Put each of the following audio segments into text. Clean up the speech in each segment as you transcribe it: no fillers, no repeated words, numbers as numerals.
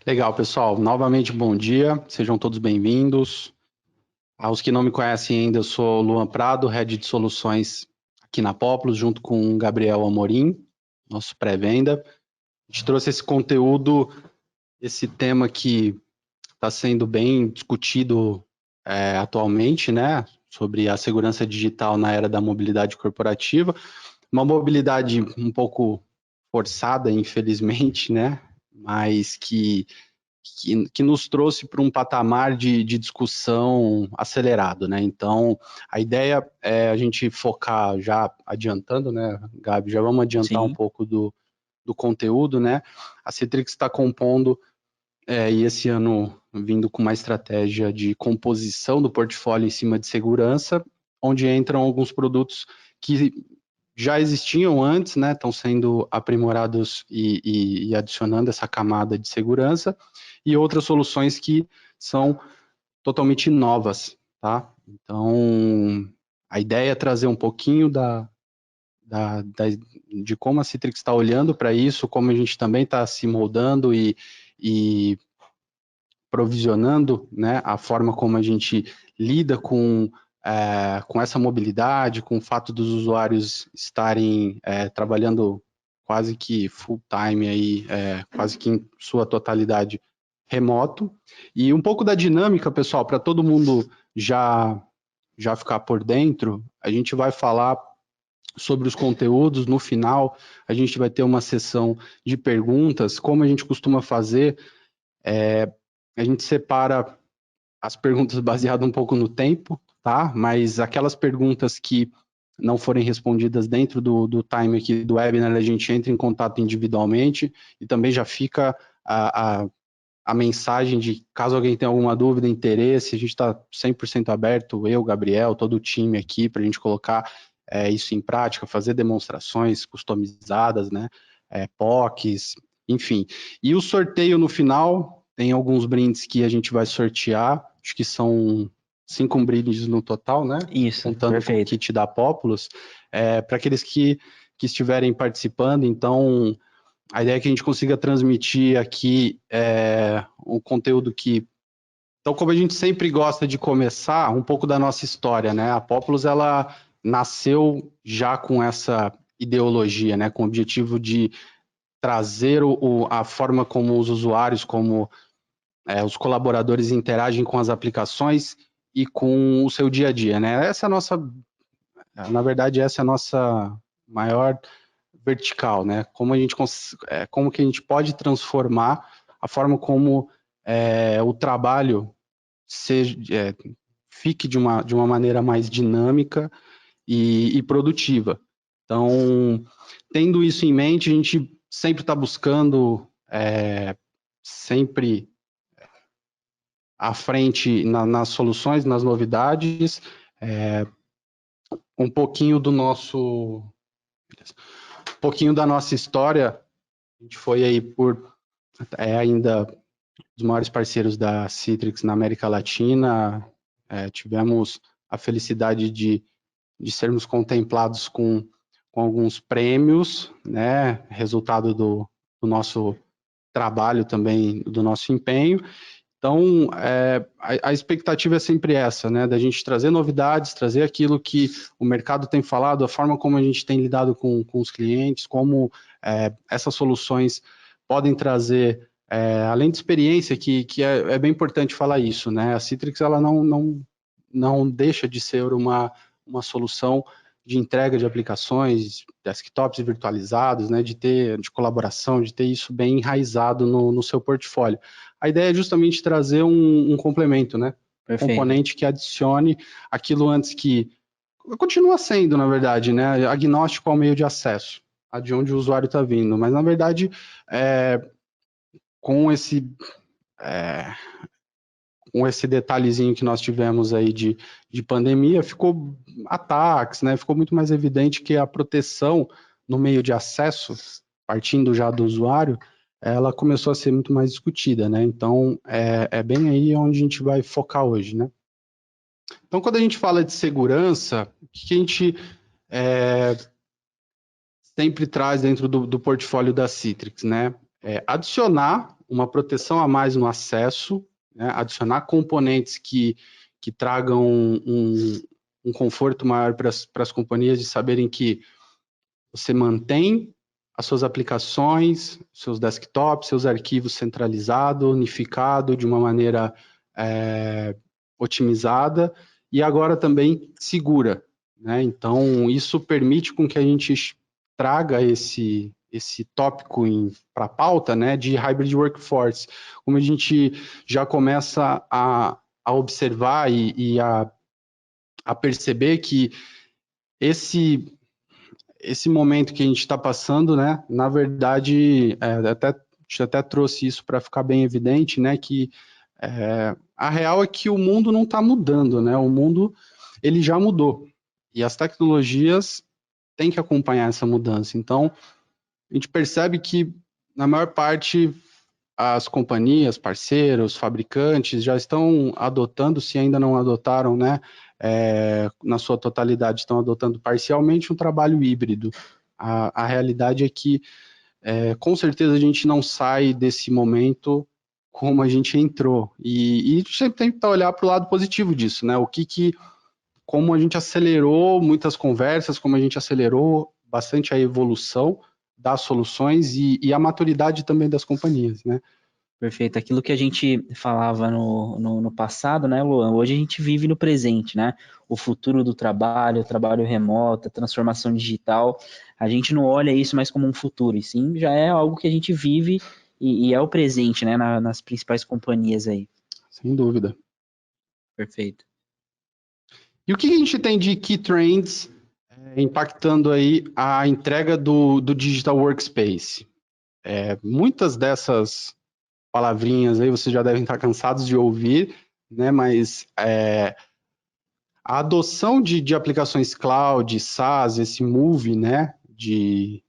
Legal, pessoal. Novamente, bom dia. Sejam todos bem-vindos. Aos que não me conhecem ainda, eu sou o Luan Prado, Head de Soluções aqui na Populus, junto com o Gabriel Amorim, nosso pré-venda. A gente trouxe esse conteúdo, esse tema que está sendo bem discutido atualmente, né? Sobre a segurança digital na era da mobilidade corporativa. Uma mobilidade um pouco forçada, infelizmente, né? Mas que nos trouxe para um patamar de discussão acelerado, né? Então, a ideia é a gente focar, já adiantando, né, Gabi, já vamos adiantar um Sim, pouco do conteúdo, né? A Citrix está compondo, e esse ano vindo com uma estratégia de composição do portfólio em cima de segurança, onde entram alguns produtos que já existiam antes, né? Estão sendo aprimorados e adicionando essa camada de segurança, e outras soluções que são totalmente novas, tá? Então, a ideia é trazer um pouquinho de como a Citrix está olhando para isso, como a gente também está se moldando e provisionando, né, a forma como a gente lida com essa mobilidade, com o fato dos usuários estarem trabalhando quase que full time aí, quase que em sua totalidade remoto. E um pouco da dinâmica, pessoal, para todo mundo já ficar por dentro, a gente vai falar sobre os conteúdos. No final, a gente vai ter uma sessão de perguntas, como a gente costuma fazer. A gente separa as perguntas baseadas um pouco no tempo, tá? Mas aquelas perguntas que não forem respondidas dentro do time aqui do webinar, a gente entra em contato individualmente e também já fica a mensagem de caso alguém tenha alguma dúvida, interesse, a gente está 100% aberto, eu, Gabriel, todo o time aqui, para a gente colocar isso em prática, fazer demonstrações customizadas, né? POCs, enfim. E o sorteio no final, tem alguns brindes que a gente vai sortear, acho que são 5 brindes no total, né? isso, Contando com o perfeito. kit da Populus, para aqueles que estiverem participando. Então, a ideia é que a gente consiga transmitir aqui o conteúdo que... Então, como a gente sempre gosta de começar, um pouco da nossa história, né? A Populus, ela nasceu já com essa ideologia, né? Com o objetivo de trazer a forma como os usuários, como os colaboradores interagem com as aplicações e com o seu dia a dia, né? Essa é a nossa... Na verdade, essa é a nossa maior vertical, né? Como que a gente pode transformar a forma como o trabalho seja, fique de uma maneira mais dinâmica e produtiva. Então, tendo isso em mente, a gente sempre está buscando sempre à frente nas soluções, nas novidades, um pouquinho do nosso, um pouquinho da nossa história. A gente foi aí ainda dos maiores parceiros da Citrix na América Latina. Tivemos a felicidade de sermos contemplados com alguns prêmios, né? Resultado do nosso trabalho também, do nosso empenho. Então, a expectativa é sempre essa, né? Da gente trazer novidades, trazer aquilo que o mercado tem falado, a forma como a gente tem lidado com os clientes, como essas soluções podem trazer, além de experiência, que é bem importante falar isso, né? A Citrix, ela não deixa de ser uma solução de entrega de aplicações, desktops virtualizados, né? De colaboração, de ter isso bem enraizado no seu portfólio. A ideia é justamente trazer um complemento, né? Um Perfeito. componente que adicione aquilo antes que... Continua sendo, na verdade, né? Agnóstico ao meio de acesso, a de onde o usuário está vindo. Mas, na verdade, com esse... é, com esse detalhezinho que nós tivemos aí de pandemia, ficou ataques, né? Ficou muito mais evidente que a proteção no meio de acesso, partindo já do usuário, ela começou a ser muito mais discutida, né? Então, é bem aí onde a gente vai focar hoje, né? Então, quando a gente fala de segurança, o que a gente sempre traz dentro do portfólio da Citrix, né? Adicionar uma proteção a mais no acesso, né, adicionar componentes que tragam um conforto maior para as companhias de saberem que você mantém as suas aplicações, seus desktops, seus arquivos centralizados, unificado de uma maneira otimizada e agora também segura, né? Então, isso permite com que a gente traga esse tópico para a pauta, né, de hybrid workforce, como a gente já começa a observar e a perceber que esse momento que a gente está passando, né, na verdade, a gente até trouxe isso para ficar bem evidente, né, que a real é que o mundo não está mudando, né, o mundo ele já mudou e as tecnologias têm que acompanhar essa mudança. Então, a gente percebe que, na maior parte, as companhias, parceiros, fabricantes já estão adotando, se ainda não adotaram, né, na sua totalidade, estão adotando parcialmente um trabalho híbrido. A realidade é que, com certeza, a gente não sai desse momento como a gente entrou. E a gente sempre tem que olhar para o lado positivo disso, né? Como a gente acelerou muitas conversas, como a gente acelerou bastante a evolução das soluções e a maturidade também das companhias, né? Perfeito. Aquilo que a gente falava no passado, né, Luan? Hoje a gente vive no presente, né? O futuro do trabalho, o trabalho remoto, a transformação digital. A gente não olha isso mais como um futuro, e sim já é algo que a gente vive e é o presente, né? Nas principais companhias aí. Sem dúvida. Perfeito. E o que a gente tem de key trends impactando aí a entrega do Digital Workspace? Muitas dessas palavrinhas aí vocês já devem estar cansados de ouvir, né? Mas a adoção de aplicações cloud, SaaS, esse move, né? De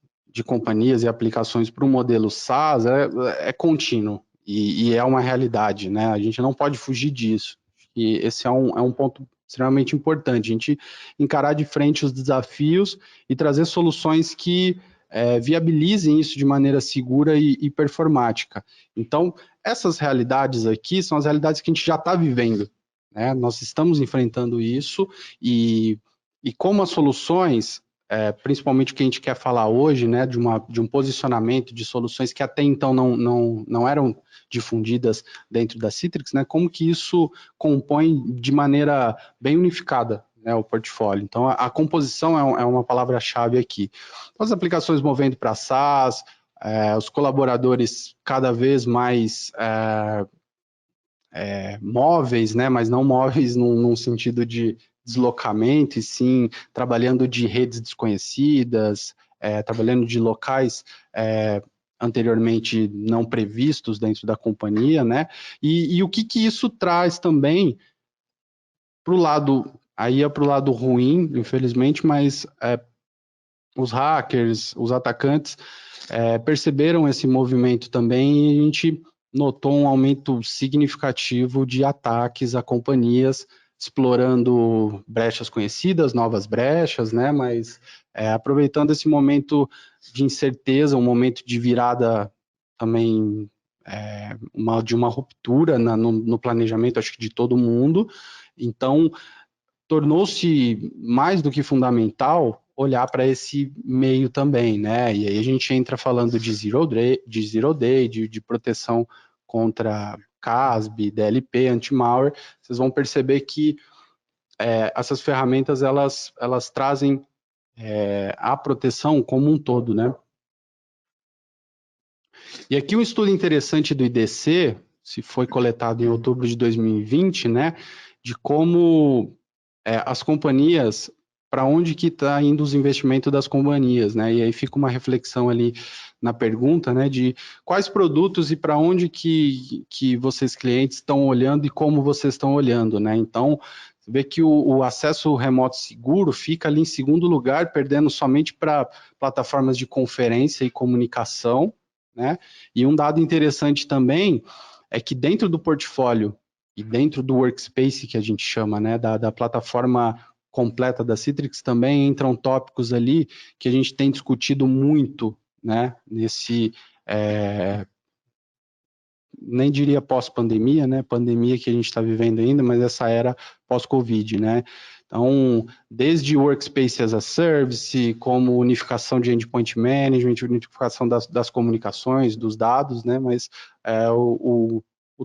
companhias e aplicações para o modelo SaaS é contínuo e é uma realidade, né? A gente não pode fugir disso. E esse é um ponto extremamente importante, a gente encarar de frente os desafios e trazer soluções que viabilizem isso de maneira segura e performática. Então, essas realidades aqui são as realidades que a gente já está vivendo, né? Nós estamos enfrentando isso e como as soluções, principalmente o que a gente quer falar hoje, né, de um posicionamento de soluções que até então não eram difundidas dentro da Citrix, né, como que isso compõe de maneira bem unificada, né, o portfólio. Então, a composição é uma palavra-chave aqui. Então, as aplicações movendo para SaaS, os colaboradores cada vez mais móveis, né, mas não móveis num sentido de deslocamento, e sim trabalhando de redes desconhecidas, trabalhando de locais anteriormente não previstos dentro da companhia, né? E o que isso traz também para o lado, aí é para o lado ruim, infelizmente, mas os hackers, os atacantes perceberam esse movimento também e a gente notou um aumento significativo de ataques a companhias explorando brechas conhecidas, novas brechas, né? Mas aproveitando esse momento de incerteza, um momento de virada também de uma ruptura no planejamento, acho que de todo mundo. Então, tornou-se mais do que fundamental olhar para esse meio também, né? E aí a gente entra falando de zero day, de proteção contra CASB, DLP, anti-malware. Vocês vão perceber que essas ferramentas elas trazem a proteção como um todo, né? E aqui um estudo interessante do IDC, se foi coletado em outubro de 2020, né? De como as companhias, para onde que está indo os investimentos das companhias, né? E aí fica uma reflexão ali na pergunta, né? De quais produtos e para onde que vocês clientes estão olhando e como vocês estão olhando, né? Então, você vê que o acesso remoto seguro fica ali em segundo lugar, perdendo somente para plataformas de conferência e comunicação, né? E um dado interessante também é que dentro do portfólio e dentro do workspace que a gente chama, né, da plataforma completa da Citrix, também entram tópicos ali que a gente tem discutido muito, né, nem diria pós-pandemia, né? Pandemia que a gente está vivendo ainda, mas essa era pós-Covid, né? Então, desde Workspace as a Service, como unificação de Endpoint Management, unificação das comunicações, dos dados, né? Mas o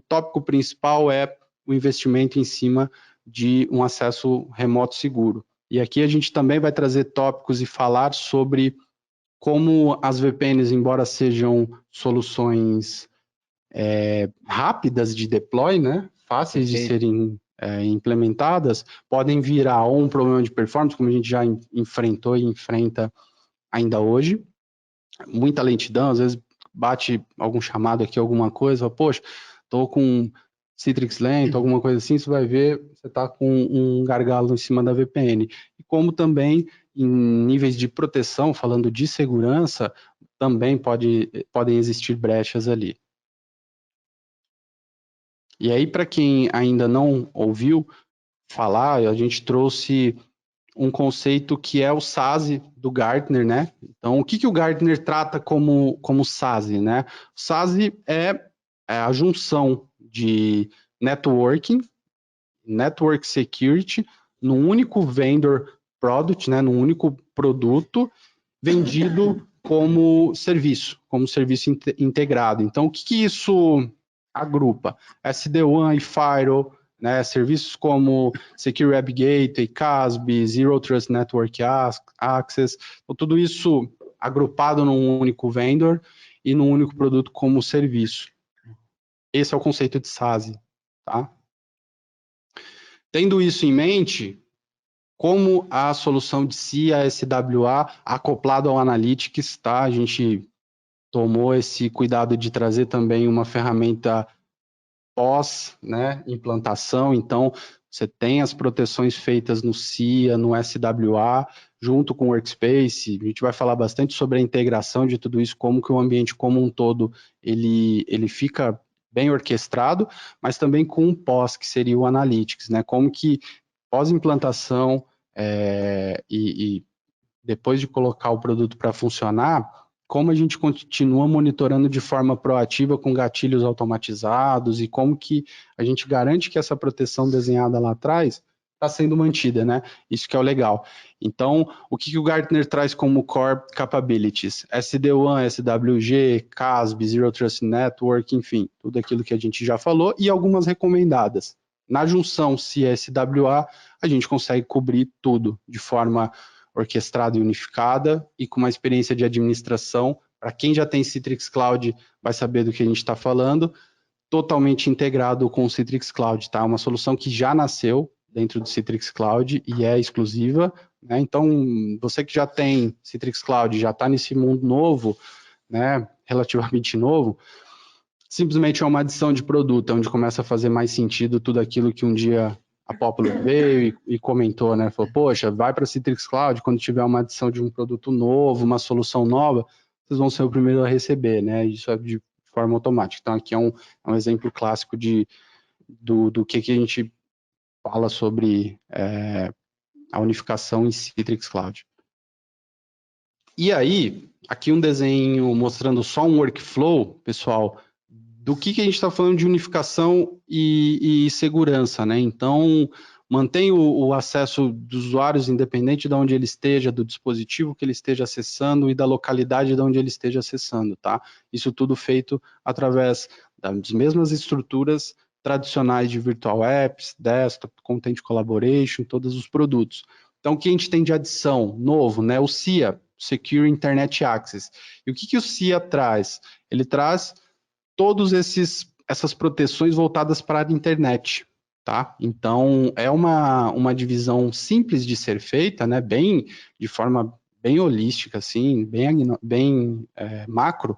tópico principal é o investimento em cima de um acesso remoto seguro. E aqui a gente também vai trazer tópicos e falar sobre como as VPNs, embora sejam soluções rápidas de deploy, né, fáceis de serem implementadas, podem virar ou um problema de performance, como a gente já enfrentou e enfrenta ainda hoje, muita lentidão, às vezes bate algum chamado aqui, alguma coisa, poxa, estou com Citrix lento, alguma coisa assim, você vai ver, você está com um gargalo em cima da VPN. E como também, em níveis de proteção, falando de segurança, também podem existir brechas ali. E aí, para quem ainda não ouviu falar, a gente trouxe um conceito que é o SASE do Gartner, né? Então, o que o Gartner trata como SASE, né? O SASE é a junção de networking, network security, num único vendor product, né? Num único produto vendido como serviço integrado. Então, o que isso agrupa? SD-WAN e Firewall, né, serviços como Secure Web Gateway, CASB, Zero Trust Network Access, então, tudo isso agrupado num único vendor e num único produto como serviço. Esse é o conceito de SASE, tá? Tendo isso em mente, como a solução de CIA SWA acoplado ao Analytics, tá? A gente tomou esse cuidado de trazer também uma ferramenta pós, né, implantação, então você tem as proteções feitas no CIA, no SWA, junto com o Workspace. A gente vai falar bastante sobre a integração de tudo isso, como que o ambiente como um todo ele fica bem orquestrado, mas também com um pós, que seria o Analytics, né? Como que pós-implantação e depois de colocar o produto para funcionar, como a gente continua monitorando de forma proativa com gatilhos automatizados e como que a gente garante que essa proteção desenhada lá atrás está sendo mantida, né? Isso que é o legal. Então, o que o Gartner traz como core capabilities? SD-WAN, SWG, CASB, Zero Trust Network, enfim, tudo aquilo que a gente já falou e algumas recomendadas. Na junção CSWA, a gente consegue cobrir tudo de forma orquestrada e unificada e com uma experiência de administração. Para quem já tem Citrix Cloud, vai saber do que a gente está falando, totalmente integrado com o Citrix Cloud, tá? Uma solução que já nasceu dentro do Citrix Cloud e é exclusiva, né? Então, você que já tem Citrix Cloud, já está nesse mundo novo, né? Relativamente novo, simplesmente é uma adição de produto, onde começa a fazer mais sentido tudo aquilo que um dia a Popular veio e comentou, né? Falou, poxa, vai para Citrix Cloud, quando tiver uma adição de um produto novo, uma solução nova, vocês vão ser o primeiro a receber, né? Isso é de forma automática. Então, aqui é um exemplo clássico do que a gente fala sobre a unificação em Citrix Cloud. E aí, aqui um desenho mostrando só um workflow, pessoal, do que a gente está falando de unificação e segurança, né? Então, mantém o acesso dos usuários independente de onde ele esteja, do dispositivo que ele esteja acessando e da localidade de onde ele esteja acessando, tá? Isso tudo feito através das mesmas estruturas tradicionais de virtual apps, desktop, content collaboration, todos os produtos. Então, o que a gente tem de adição novo, né? O CIA, Secure Internet Access. E o que o CIA traz? Ele traz todas essas proteções voltadas para a internet, tá? Então, é uma divisão simples de ser feita, né? De forma bem holística, assim, bem macro.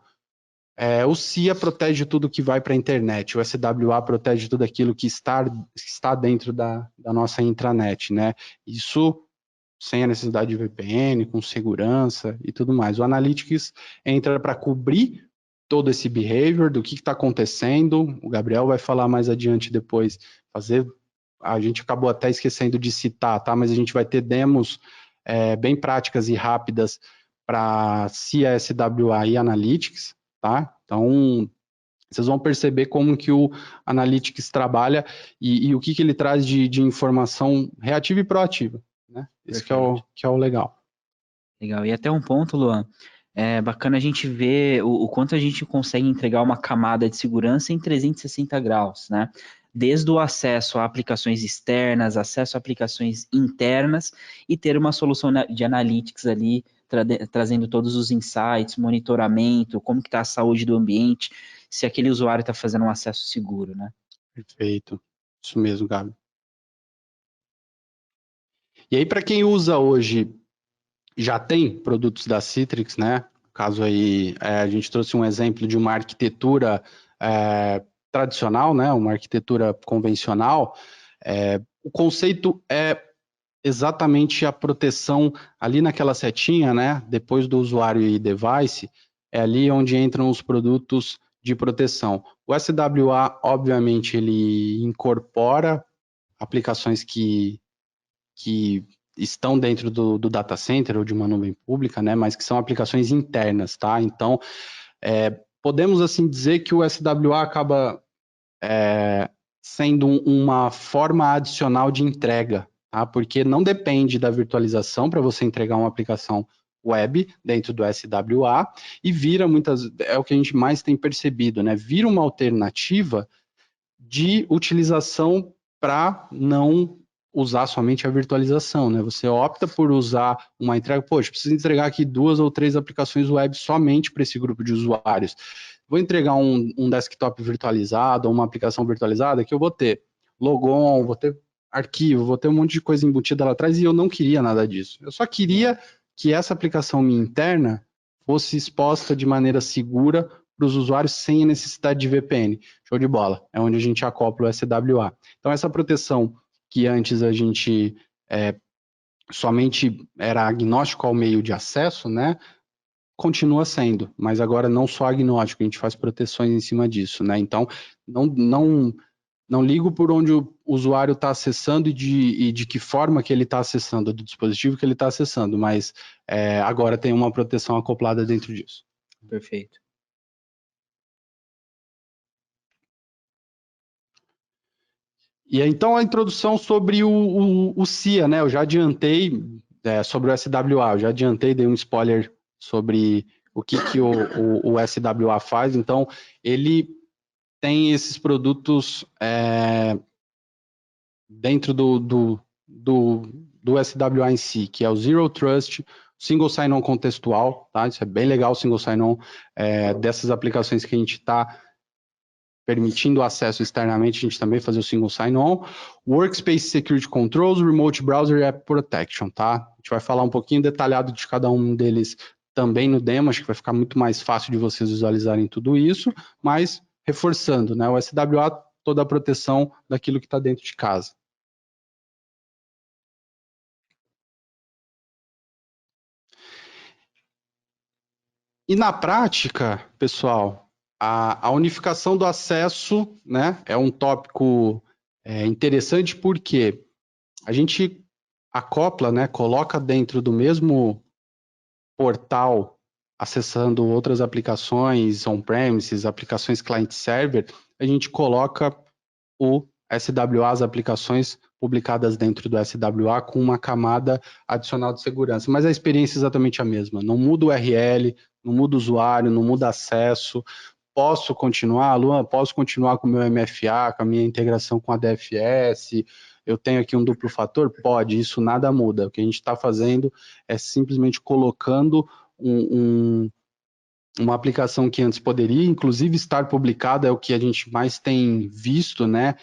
O CIA protege tudo que vai para a internet, o SWA protege tudo aquilo que está dentro da nossa intranet, né? Isso sem a necessidade de VPN, com segurança e tudo mais. O Analytics entra para cobrir todo esse behavior, do que está acontecendo. O Gabriel vai falar mais adiante depois, a gente acabou até esquecendo de citar, tá? Mas a gente vai ter demos bem práticas e rápidas para CSWA e Analytics, tá? Então, vocês vão perceber como que o Analytics trabalha e o que ele traz de informação reativa e proativa, né? Esse que é o legal. Legal. E até um ponto, Luan, é bacana a gente ver o quanto a gente consegue entregar uma camada de segurança em 360 graus, né? Desde o acesso a aplicações externas, acesso a aplicações internas e ter uma solução de analytics ali, trazendo todos os insights, monitoramento, como que está a saúde do ambiente, se aquele usuário está fazendo um acesso seguro, né? Perfeito. Isso mesmo, Gabi. E aí, para quem usa hoje, já tem produtos da Citrix, né? No caso aí, a gente trouxe um exemplo de uma arquitetura tradicional, né? Uma arquitetura convencional. O conceito é exatamente a proteção ali naquela setinha, né? Depois do usuário e device, é ali onde entram os produtos de proteção. O SWA, obviamente, ele incorpora aplicações que estão dentro do data center ou de uma nuvem pública, né? Mas que são aplicações internas, tá? Então, podemos assim dizer que o SWA acaba sendo uma forma adicional de entrega, tá? Porque não depende da virtualização para você entregar uma aplicação web dentro do SWA e vira é o que a gente mais tem percebido, né? Vira uma alternativa de utilização para não usar somente a virtualização, né? Você opta por usar uma entrega, poxa, preciso entregar aqui 2 ou 3 aplicações web somente para esse grupo de usuários. Vou entregar um desktop virtualizado, uma aplicação virtualizada que eu vou ter logon, vou ter arquivo, vou ter um monte de coisa embutida lá atrás e eu não queria nada disso. Eu só queria que essa aplicação minha interna fosse exposta de maneira segura para os usuários sem a necessidade de VPN. Show de bola. É onde a gente acopla o SWA. Então, essa proteção que antes a gente somente era agnóstico ao meio de acesso, né? Continua sendo, mas agora não só agnóstico, a gente faz proteções em cima disso, né? Então, não ligo por onde o usuário está acessando e de que forma que ele está acessando, do dispositivo que ele está acessando, mas agora tem uma proteção acoplada dentro disso. Perfeito. E então a introdução sobre o CIA, né? Eu já adiantei sobre o SWA, eu já adiantei, dei um spoiler sobre o que o SWA faz. Então, ele tem esses produtos dentro do SWA em si, que é o Zero Trust, Single Sign-On contextual, tá? Isso é bem legal, o Single Sign-On dessas aplicações que a gente está permitindo acesso externamente, a gente também fazer o Single Sign-On, Workspace Security Controls, Remote Browser e App Protection, tá? A gente vai falar um pouquinho detalhado de cada um deles também no demo, acho que vai ficar muito mais fácil de vocês visualizarem tudo isso, mas reforçando, né? O SWA, toda a proteção daquilo que está dentro de casa. E na prática, pessoal, a unificação do acesso, né, é um tópico interessante porque a gente acopla, né, coloca dentro do mesmo portal, acessando outras aplicações on-premises, aplicações client-server, a gente coloca o SWA, as aplicações publicadas dentro do SWA com uma camada adicional de segurança, mas a experiência é exatamente a mesma, não muda o URL, não muda o usuário, não muda acesso, posso continuar, Luan, posso continuar com o meu MFA, com a minha integração com a DFS, eu tenho aqui um duplo fator? Pode, isso nada muda, o que a gente está fazendo é simplesmente colocando uma aplicação que antes poderia, inclusive, estar publicada, é o que a gente mais tem visto, né?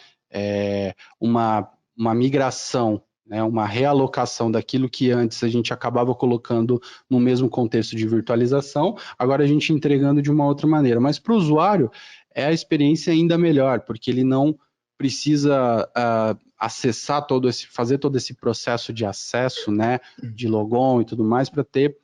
Uma migração, né? Uma realocação daquilo que antes a gente acabava colocando no mesmo contexto de virtualização, agora a gente entregando de uma outra maneira. Mas para o usuário, a experiência ainda melhor, porque ele não precisa acessar fazer todo esse processo de acesso, né? De logon e tudo mais, para ter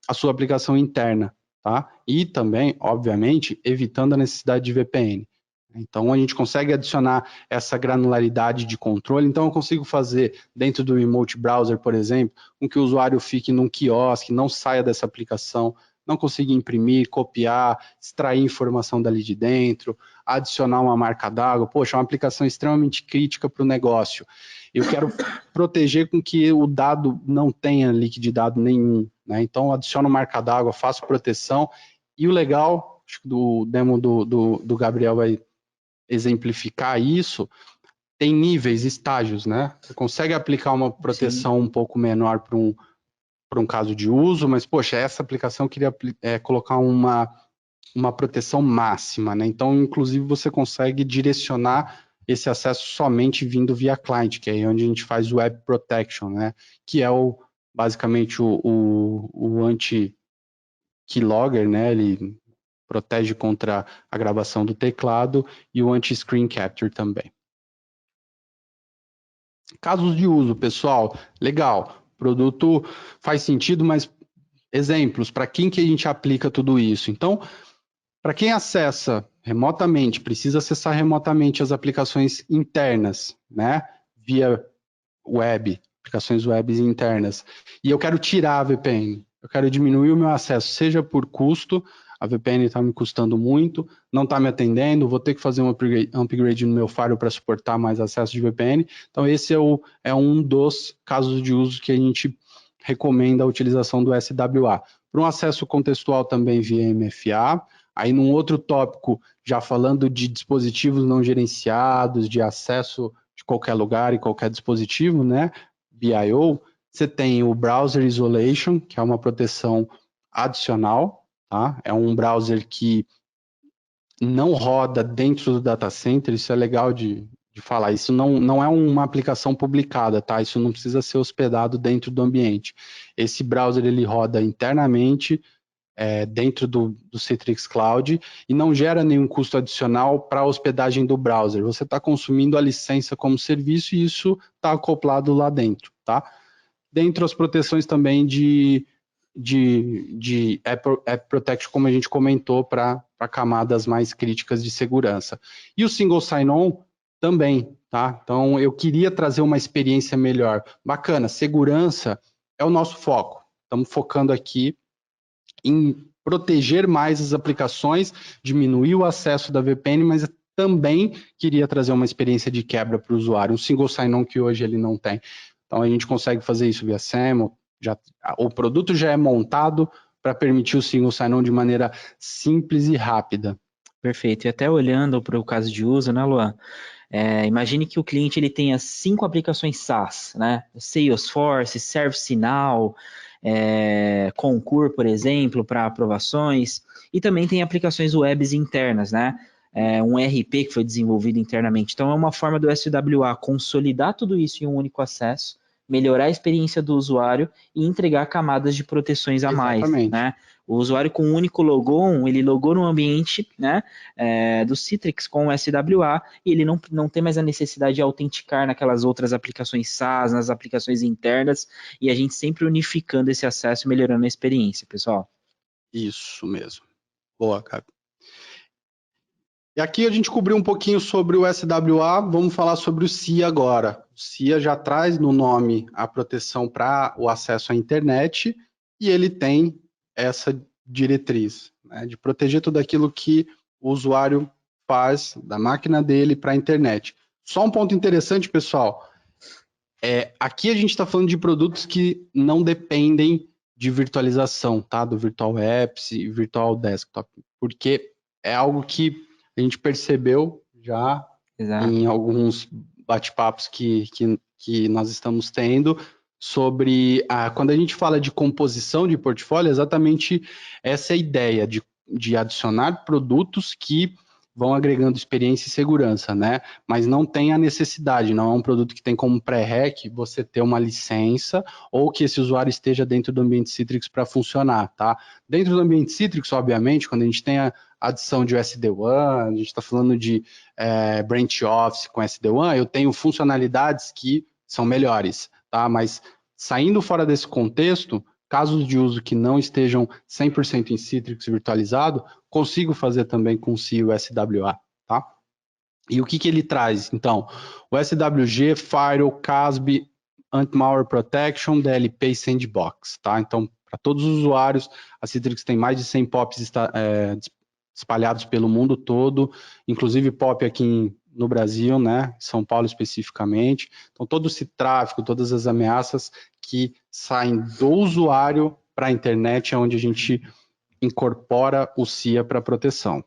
a sua aplicação interna. Tá? E também, obviamente, evitando a necessidade de VPN. Então, a gente consegue adicionar essa granularidade de controle. Então, eu consigo fazer dentro do Remote Browser, por exemplo, com que o usuário fique num quiosque, não saia dessa aplicação, não conseguir imprimir, copiar, extrair informação dali de dentro, adicionar uma marca d'água. Poxa, é uma aplicação extremamente crítica para o negócio. Eu quero proteger com que o dado não tenha leak de dado nenhum, né? Então, adiciono marca d'água, faço proteção. E o legal, acho que do demo do Gabriel vai exemplificar isso, tem níveis, estágios, né? Você consegue aplicar uma proteção um pouco menor para um caso de uso, mas, poxa, essa aplicação eu queria colocar uma proteção máxima, né? Então, inclusive, você consegue direcionar esse acesso somente vindo via client, que é aí onde a gente faz o Web Protection, né? Que é basicamente o anti-keylogger, né? Ele protege contra a gravação do teclado e o anti-screen capture também. Casos de uso, pessoal, legal. Produto faz sentido, mas exemplos, para quem que a gente aplica tudo isso? Então, para quem acessa remotamente, precisa acessar remotamente as aplicações internas, né? Via web, aplicações web internas. E eu quero tirar a VPN, eu quero diminuir o meu acesso, seja por custo, a VPN está me custando muito, não está me atendendo, vou ter que fazer um upgrade no meu firewall para suportar mais acesso de VPN. Então, esse é um dos casos de uso que a gente recomenda a utilização do SWA. Para um acesso contextual também via MFA. Aí, num outro tópico, já falando de dispositivos não gerenciados, de acesso de qualquer lugar e qualquer dispositivo, né? BIO, você tem o Browser Isolation, que é uma proteção adicional, tá? É um browser que não roda dentro do data center, isso é legal de falar, isso não é uma aplicação publicada, tá? Isso não precisa ser hospedado dentro do ambiente. Esse browser, ele roda internamente, dentro do Citrix Cloud e não gera nenhum custo adicional para a hospedagem do browser. Você está consumindo a licença como serviço e isso está acoplado lá dentro, tá? Dentro as proteções também de App Protection, como a gente comentou, para camadas mais críticas de segurança. E o Single Sign-On também, tá? Então, eu queria trazer uma experiência melhor. Bacana, segurança é o nosso foco. Estamos focando aqui em proteger mais as aplicações, diminuir o acesso da VPN, mas também queria trazer uma experiência de quebra para o usuário, um single sign-on que hoje ele não tem. Então a gente consegue fazer isso via SAML, o produto já é montado para permitir o single sign-on de maneira simples e rápida. Perfeito. E até olhando para o caso de uso, né, Luan? Imagine que o cliente ele tenha 5 aplicações SaaS, né? Salesforce, ServiceNow, Concur, por exemplo, para aprovações, e também tem aplicações webs internas, né? Um RP que foi desenvolvido internamente. Então, é uma forma do SWA consolidar tudo isso em um único acesso, melhorar a experiência do usuário e entregar camadas de proteções a mais, né? O usuário com um único logon, ele logou no ambiente, né, do Citrix com o SWA e ele não tem mais a necessidade de autenticar naquelas outras aplicações SaaS, nas aplicações internas, e a gente sempre unificando esse acesso e melhorando a experiência, pessoal. Isso mesmo. Boa, Gabi. E aqui a gente cobriu um pouquinho sobre o SWA, vamos falar sobre o SIA agora. O SIA já traz no nome a proteção para o acesso à internet e ele tem essa diretriz, né, de proteger tudo aquilo que o usuário faz da máquina dele para a internet. Só um ponto interessante, pessoal, aqui a gente está falando de produtos que não dependem de virtualização, tá? Do Virtual Apps e Virtual Desktop, porque é algo que a gente percebeu já em alguns bate-papos que nós estamos tendo sobre quando a gente fala de composição de portfólio, exatamente essa é a ideia de adicionar produtos que vão agregando experiência e segurança, né? Mas não tem a necessidade, não é um produto que tem como pré-req você ter uma licença ou que esse usuário esteja dentro do ambiente Citrix para funcionar, tá? Dentro do ambiente Citrix, obviamente, quando a gente tem a adição de SD-WAN, a gente está falando de Branch Office com SD-WAN, eu tenho funcionalidades que são melhores, tá? Mas saindo fora desse contexto, casos de uso que não estejam 100% em Citrix virtualizado, consigo fazer também com o SIA o SWA, tá? E o que ele traz? Então, o SWG, Firewall, CASB, Anti-Malware Protection, DLP e Sandbox, tá? Então, para todos os usuários. A Citrix tem mais de 100 POPs espalhados pelo mundo todo, inclusive POP aqui no Brasil, né, São Paulo especificamente. Então, todo esse tráfego, todas as ameaças que saem do usuário para a internet é onde a gente incorpora o SIA para proteção.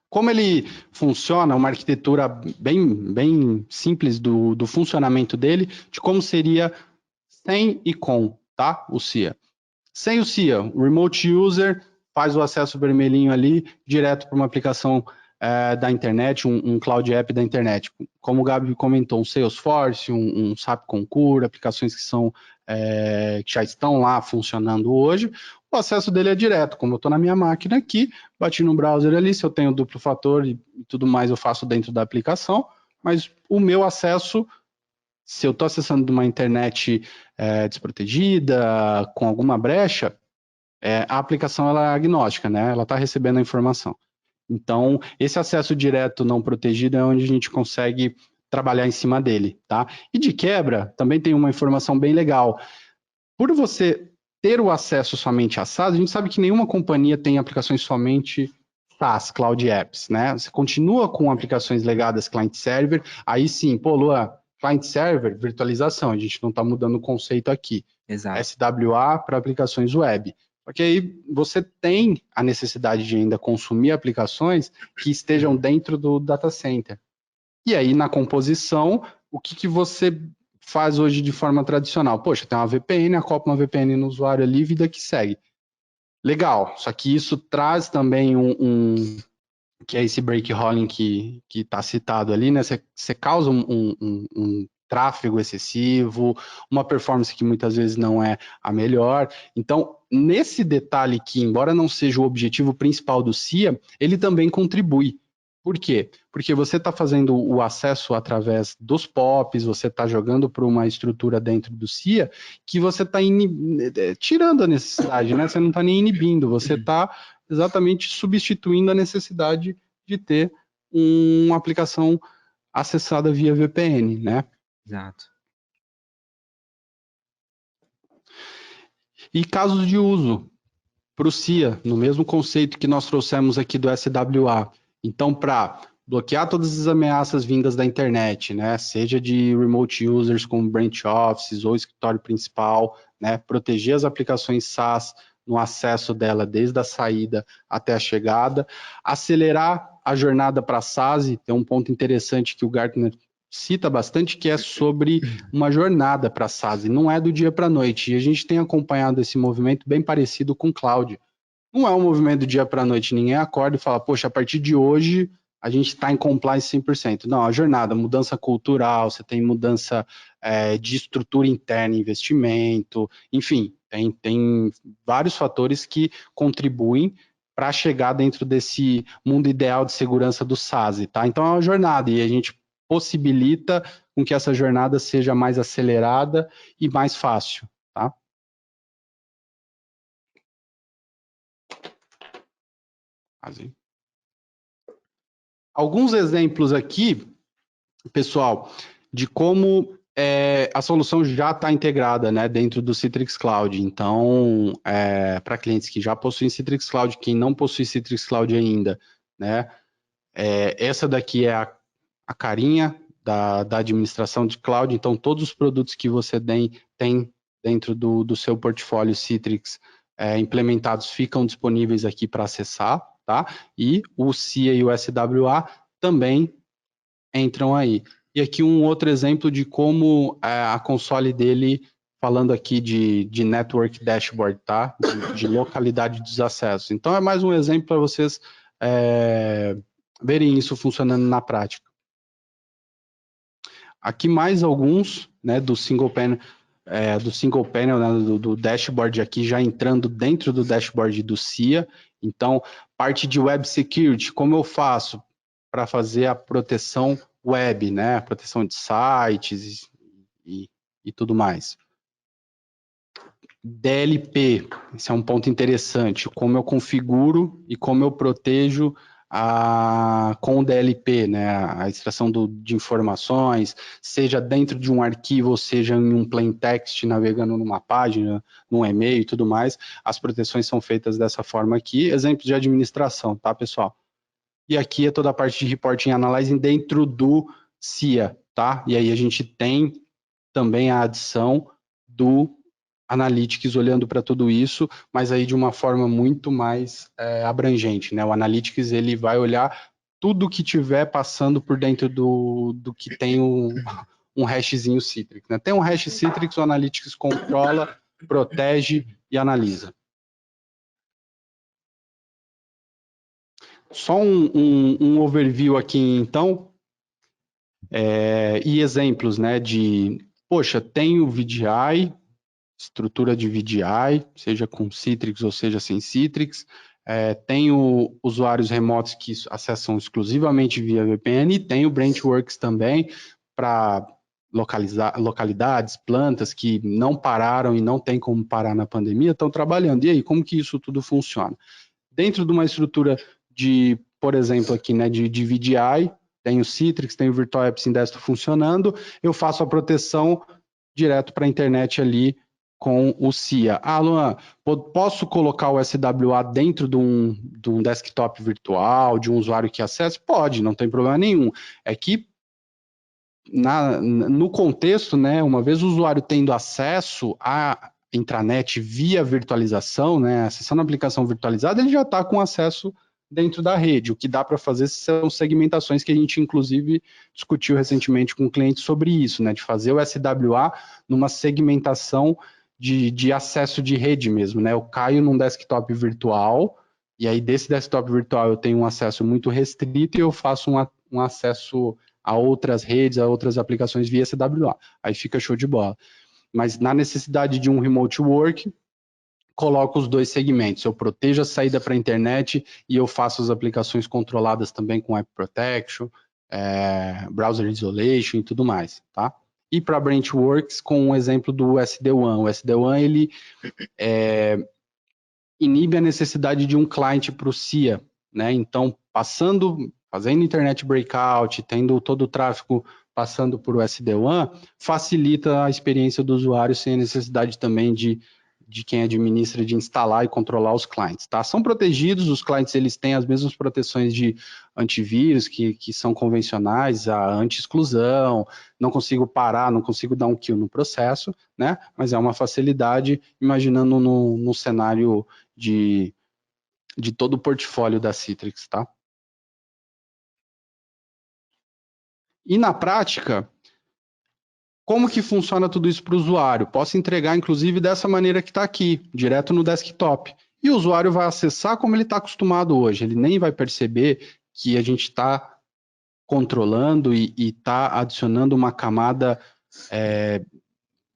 Como ele funciona, uma arquitetura bem simples do funcionamento dele, de como seria sem e com, tá? O SIA. Sem o SIA, o Remote User faz o acesso vermelhinho ali, direto para uma aplicação da internet, um Cloud App da internet. Como o Gabi comentou, um Salesforce, um SAP Concur, aplicações que já estão lá funcionando hoje. O acesso dele é direto, como eu estou na minha máquina aqui, bati no browser ali, se eu tenho duplo fator e tudo mais eu faço dentro da aplicação, mas o meu acesso, se eu estou acessando de uma internet desprotegida, com alguma brecha, a aplicação ela é agnóstica, né? Ela está recebendo a informação. Então, esse acesso direto não protegido é onde a gente consegue trabalhar em cima dele, tá? E de quebra, também tem uma informação bem legal. Por você ter o acesso somente a SaaS, a gente sabe que nenhuma companhia tem aplicações somente SaaS, Cloud Apps, né? Você continua com aplicações legadas client-server, aí sim, pô, Luan, client-server, virtualização, a gente não está mudando o conceito aqui. Exato. SWA para aplicações web. Porque aí você tem a necessidade de ainda consumir aplicações que estejam dentro do data center. E aí, na composição, o que você faz hoje de forma tradicional? Poxa, tem uma VPN, acopla uma VPN no usuário ali, vida que segue. Legal, só que isso traz também que é esse break rolling que está citado ali, né? Você causa um tráfego excessivo, uma performance que muitas vezes não é a melhor. Então, nesse detalhe que, embora não seja o objetivo principal do SIA, ele também contribui. Por quê? Porque você está fazendo o acesso através dos POPs, você está jogando para uma estrutura dentro do SIA que você está tirando a necessidade, né? Você não está nem inibindo, você está exatamente substituindo a necessidade de ter uma aplicação acessada via VPN, né? Exato. E casos de uso para o SIA, no mesmo conceito que nós trouxemos aqui do SWA. Então, para bloquear todas as ameaças vindas da internet, né? Seja de remote users como branch offices ou escritório principal, né? Proteger as aplicações SaaS no acesso dela desde a saída até a chegada, acelerar a jornada para SaaS. Tem um ponto interessante que o Gartner cita bastante, que é sobre uma jornada para SaaS, e não é do dia para a noite. E a gente tem acompanhado esse movimento bem parecido com cloud. Não é um movimento do dia para a noite, ninguém acorda e fala, poxa, a partir de hoje a gente está em compliance 100%. Não, a jornada, mudança cultural, você tem mudança de estrutura interna, investimento, enfim, tem vários fatores que contribuem para chegar dentro desse mundo ideal de segurança do SaaS, tá? Então é uma jornada e a gente possibilita com que essa jornada seja mais acelerada e mais fácil, tá? Assim. Alguns exemplos aqui, pessoal, de como a solução já está integrada, né, dentro do Citrix Cloud. Então, para clientes que já possuem Citrix Cloud, quem não possui Citrix Cloud ainda, né, essa daqui é a carinha da administração de cloud. Então, todos os produtos que você tem dentro do seu portfólio Citrix implementados ficam disponíveis aqui para acessar, tá? E o SIA e o SWA também entram aí. E aqui um outro exemplo de como a console dele, falando aqui de Network Dashboard, tá? De localidade dos acessos. Então, é mais um exemplo para vocês verem isso funcionando na prática. Aqui mais alguns, né, do single panel, né, do dashboard aqui, já entrando dentro do dashboard do SIA. Então, parte de Web Security, como eu faço para fazer a proteção web, né, a proteção de sites e tudo mais. DLP, esse é um ponto interessante, como eu configuro e como eu protejo com o DLP, né, a extração de informações, seja dentro de um arquivo, ou seja em um plain text, navegando numa página, num e-mail e tudo mais, as proteções são feitas dessa forma aqui. Exemplos de administração, tá, pessoal? E aqui é toda a parte de Reporting and Analyzing dentro do SIA, tá? E aí a gente tem também a adição do Analytics olhando para tudo isso, mas aí de uma forma muito mais abrangente, né? O Analytics, ele vai olhar tudo que tiver passando por dentro do que tem um hashzinho Citrix, né? Tem um hash Citrix, o Analytics controla, protege e analisa. Só um overview aqui, então, e exemplos, né, poxa, tem o VDI, estrutura de VDI, seja com Citrix ou seja sem Citrix, tem usuários remotos que acessam exclusivamente via VPN, e tem o Branchworks também, para localizar localidades, plantas que não pararam e não tem como parar na pandemia, estão trabalhando. E aí, como que isso tudo funciona? Dentro de uma estrutura de, por exemplo, aqui, né, de VDI, tem o Citrix, tem o Virtual Apps in Desktop funcionando, eu faço a proteção direto para a internet ali com o SIA. Ah, Luan, posso colocar o SWA dentro de um desktop virtual, de um usuário que acesse? Pode, não tem problema nenhum. É que no contexto, né, uma vez o usuário tendo acesso à intranet via virtualização, né, acessando a aplicação virtualizada, ele já está com acesso dentro da rede. O que dá para fazer são segmentações que a gente, inclusive, discutiu recentemente com o cliente sobre isso, né, de fazer o SWA numa segmentação de acesso de rede mesmo, né? Eu caio num desktop virtual, e aí desse desktop virtual eu tenho um acesso muito restrito e eu faço um acesso a outras redes, a outras aplicações via SWA. Aí fica show de bola. Mas na necessidade de um remote work, coloco os dois segmentos. Eu protejo a saída para a internet e eu faço as aplicações controladas também com App Protection, Browser Isolation e tudo mais, tá? E para Branchworks, com um exemplo do SD-WAN. O SD-WAN, ele inibe a necessidade de um cliente para o SIA, né? Então, fazendo internet breakout, tendo todo o tráfego passando por o SD-WAN, facilita a experiência do usuário sem a necessidade também de quem administra, de instalar e controlar os clientes, tá? São protegidos, os clientes eles têm as mesmas proteções de antivírus que são convencionais, a anti-exclusão, não consigo parar, não consigo dar um kill no processo, né? Mas é uma facilidade, imaginando no cenário de todo o portfólio da Citrix, tá? E na prática, como que funciona tudo isso para o usuário? Posso entregar, inclusive, dessa maneira que está aqui, direto no desktop. E o usuário vai acessar como ele está acostumado hoje. Ele nem vai perceber que a gente está controlando e está adicionando uma camada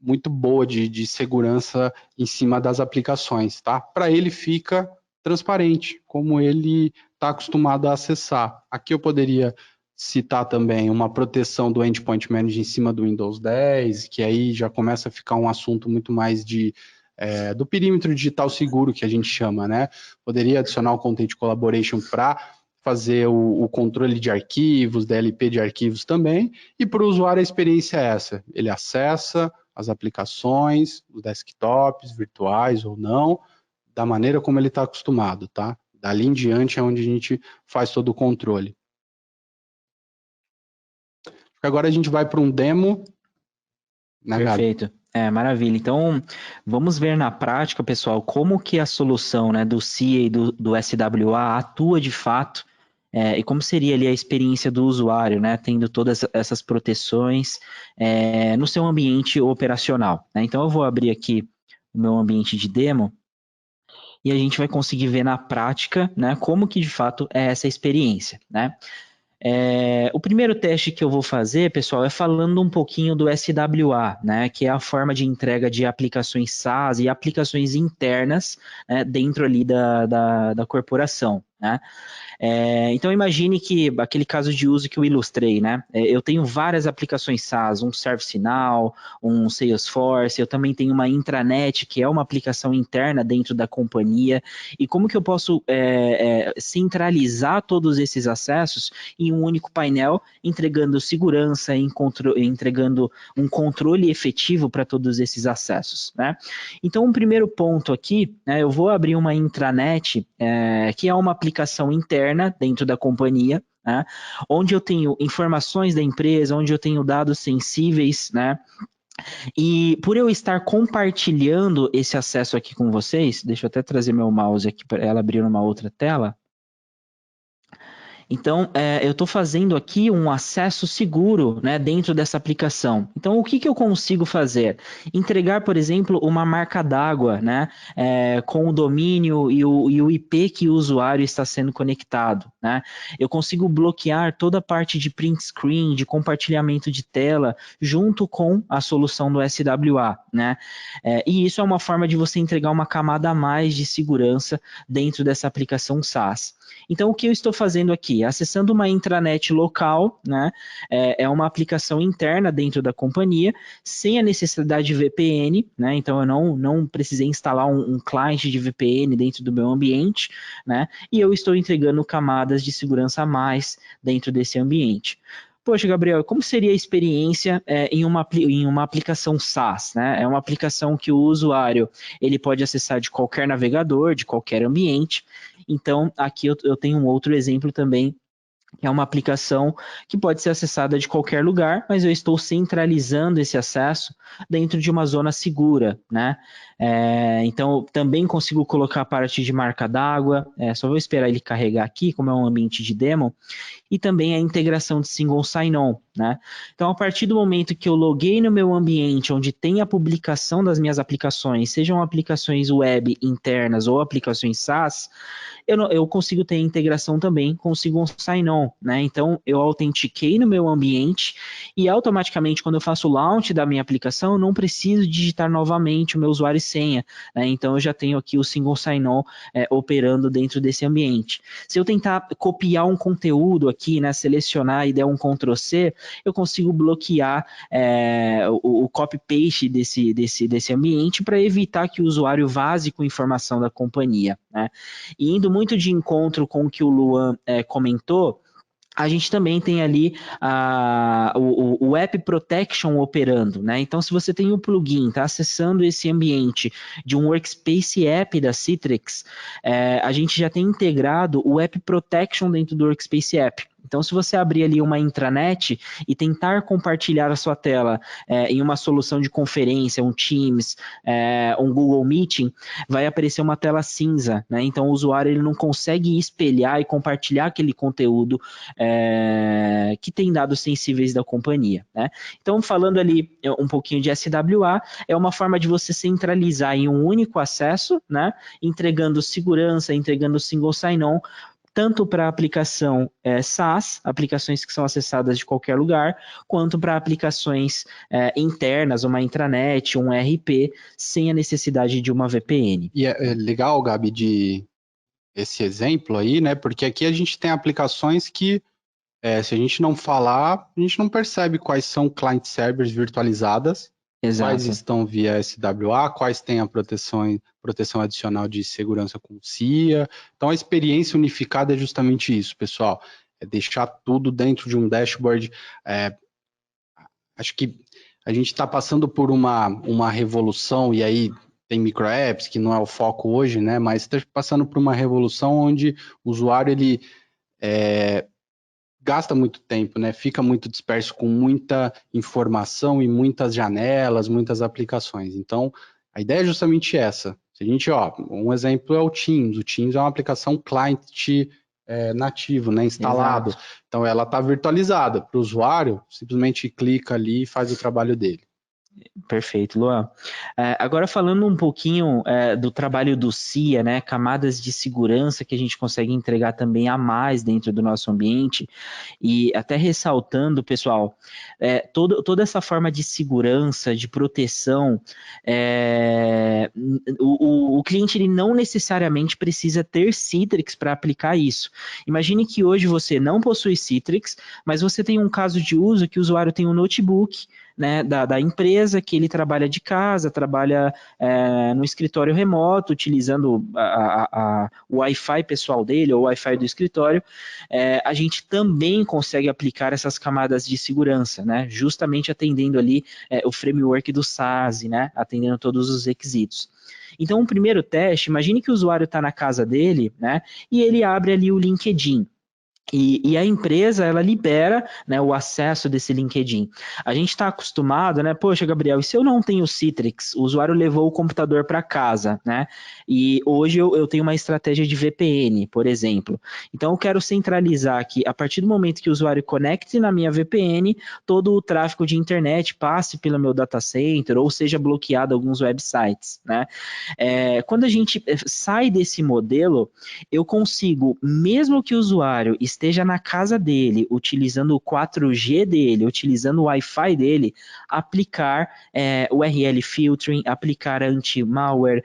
muito boa de segurança em cima das aplicações, tá? Para ele fica transparente, como ele está acostumado a acessar. Aqui eu poderia citar também uma proteção do Endpoint Manager em cima do Windows 10, que aí já começa a ficar um assunto muito mais do perímetro digital seguro, que a gente chama, né? Poderia adicionar o Content Collaboration para fazer o controle de arquivos, DLP de arquivos também, e para o usuário a experiência é essa, ele acessa as aplicações, os desktops, virtuais ou não, da maneira como ele está acostumado, tá? Dali em diante é onde a gente faz todo o controle. Agora a gente vai para um demo. Né, perfeito. Maravilha. Então, vamos ver na prática, pessoal, como que a solução, né, do SIA e do SWA atua de fato, e como seria ali a experiência do usuário, né, tendo todas essas proteções no seu ambiente operacional, né? Então, eu vou abrir aqui o meu ambiente de demo e a gente vai conseguir ver na prática, né, como que de fato é essa experiência, né? O primeiro teste que eu vou fazer, pessoal, é falando um pouquinho do SWA, né, que é a forma de entrega de aplicações SaaS e aplicações internas, né, dentro ali da corporação. né? Então imagine que aquele caso de uso que eu ilustrei, né? Eu tenho várias aplicações SaaS, um ServiceNow, um Salesforce, eu também tenho uma intranet, que é uma aplicação interna dentro da companhia, e como que eu posso centralizar todos esses acessos em um único painel, entregando segurança, entregando um controle efetivo para todos esses acessos, né? Então, um primeiro ponto aqui, né, eu vou abrir uma intranet, que é uma aplicação interna dentro da companhia, né, onde eu tenho informações da empresa, onde eu tenho dados sensíveis, né, e por eu estar compartilhando esse acesso aqui com vocês, deixa eu até trazer meu mouse aqui para ela abrir numa outra tela. Então, eu estou fazendo aqui um acesso seguro, né, dentro dessa aplicação. Então, o que eu consigo fazer? Entregar, por exemplo, uma marca d'água, né, com o domínio e o IP que o usuário está sendo conectado, né? Eu consigo bloquear toda a parte de print screen, de compartilhamento de tela, junto com a solução do SWA, né? E isso é uma forma de você entregar uma camada a mais de segurança dentro dessa aplicação SaaS. Então, o que eu estou fazendo aqui? Acessando uma intranet local, né? É uma aplicação interna dentro da companhia, sem a necessidade de VPN, né? Então, eu não precisei instalar um client de VPN dentro do meu ambiente, né? E eu estou entregando camadas de segurança a mais dentro desse ambiente. Poxa, Gabriel, como seria a experiência em uma aplicação SaaS, né? É uma aplicação que o usuário ele pode acessar de qualquer navegador, de qualquer ambiente. Então, aqui eu tenho um outro exemplo também, que é uma aplicação que pode ser acessada de qualquer lugar, mas eu estou centralizando esse acesso dentro de uma zona segura, né? Então, eu também consigo colocar a parte de marca d'água, só vou esperar ele carregar aqui, como é um ambiente de demo, e também a integração de single sign-on, né? Então, a partir do momento que eu loguei no meu ambiente, onde tem a publicação das minhas aplicações, sejam aplicações web internas ou aplicações SaaS, eu consigo ter integração também com o single sign-on, né? Então, eu autentiquei no meu ambiente e automaticamente, quando eu faço o launch da minha aplicação, eu não preciso digitar novamente o meu usuário e senha, né? Então, eu já tenho aqui o single sign-on operando dentro desse ambiente. Se eu tentar copiar um conteúdo aqui, né, selecionar e der um Ctrl+C, eu consigo bloquear o copy-paste desse ambiente para evitar que o usuário vaze com informação da companhia, né? E indo muito de encontro com o que o Luan comentou, a gente também tem ali o App Protection operando, né? Então, se você tem um plugin, está acessando esse ambiente de um Workspace App da Citrix, a gente já tem integrado o App Protection dentro do Workspace App. Então, se você abrir ali uma intranet e tentar compartilhar a sua tela em uma solução de conferência, um Teams, um Google Meeting, vai aparecer uma tela cinza, né? Então, o usuário ele não consegue espelhar e compartilhar aquele conteúdo que tem dados sensíveis da companhia, né? Então, falando ali um pouquinho de SWA, é uma forma de você centralizar em um único acesso, né? Entregando segurança, entregando single sign-on, tanto para aplicação SaaS, aplicações que são acessadas de qualquer lugar, quanto para aplicações internas, uma intranet, um RP, sem a necessidade de uma VPN. E é legal, Gabi, de esse exemplo aí, né? Porque aqui a gente tem aplicações que, se a gente não falar, a gente não percebe quais são client servers virtualizadas, Exato. Quais estão via SWA, quais têm a proteção adicional de segurança com CIA. Então, a experiência unificada é justamente isso, pessoal. É deixar tudo dentro de um dashboard. Acho que a gente está passando por uma revolução, e aí tem microapps, que não é o foco hoje, né? Mas está passando por uma revolução onde o usuário ele gasta muito tempo, né? Fica muito disperso com muita informação e muitas janelas, muitas aplicações. Então, a ideia é justamente essa. Se a gente, um exemplo é o Teams. O Teams é uma aplicação client nativo, né? Instalado. Exato. Então, ela está virtualizada para o usuário, simplesmente clica ali e faz o trabalho dele. Perfeito, Luan. Agora falando um pouquinho do trabalho do CIA, né, camadas de segurança que a gente consegue entregar também a mais dentro do nosso ambiente, e até ressaltando, pessoal, toda essa forma de segurança, de proteção, o cliente ele não necessariamente precisa ter Citrix para aplicar isso. Imagine que hoje você não possui Citrix, mas você tem um caso de uso que o usuário tem um notebook, né, da empresa, que ele trabalha de casa, trabalha no escritório remoto, utilizando o Wi-Fi pessoal dele, ou o Wi-Fi do escritório, a gente também consegue aplicar essas camadas de segurança, né, justamente atendendo ali o framework do SASE, né, atendendo todos os requisitos. Então, um primeiro teste, imagine que o usuário está na casa dele, né, e ele abre ali o LinkedIn. E a empresa, ela libera, né, o acesso desse LinkedIn. A gente está acostumado, né? Poxa, Gabriel, e se eu não tenho Citrix? O usuário levou o computador para casa, né? E hoje eu tenho uma estratégia de VPN, por exemplo. Então, eu quero centralizar aqui, a partir do momento que o usuário conecte na minha VPN, todo o tráfego de internet passe pelo meu data center, ou seja bloqueado alguns websites, né? Quando a gente sai desse modelo, eu consigo, mesmo que o usuário esteja na casa dele, utilizando o 4G dele, utilizando o Wi-Fi dele, aplicar URL filtering, aplicar anti-malware,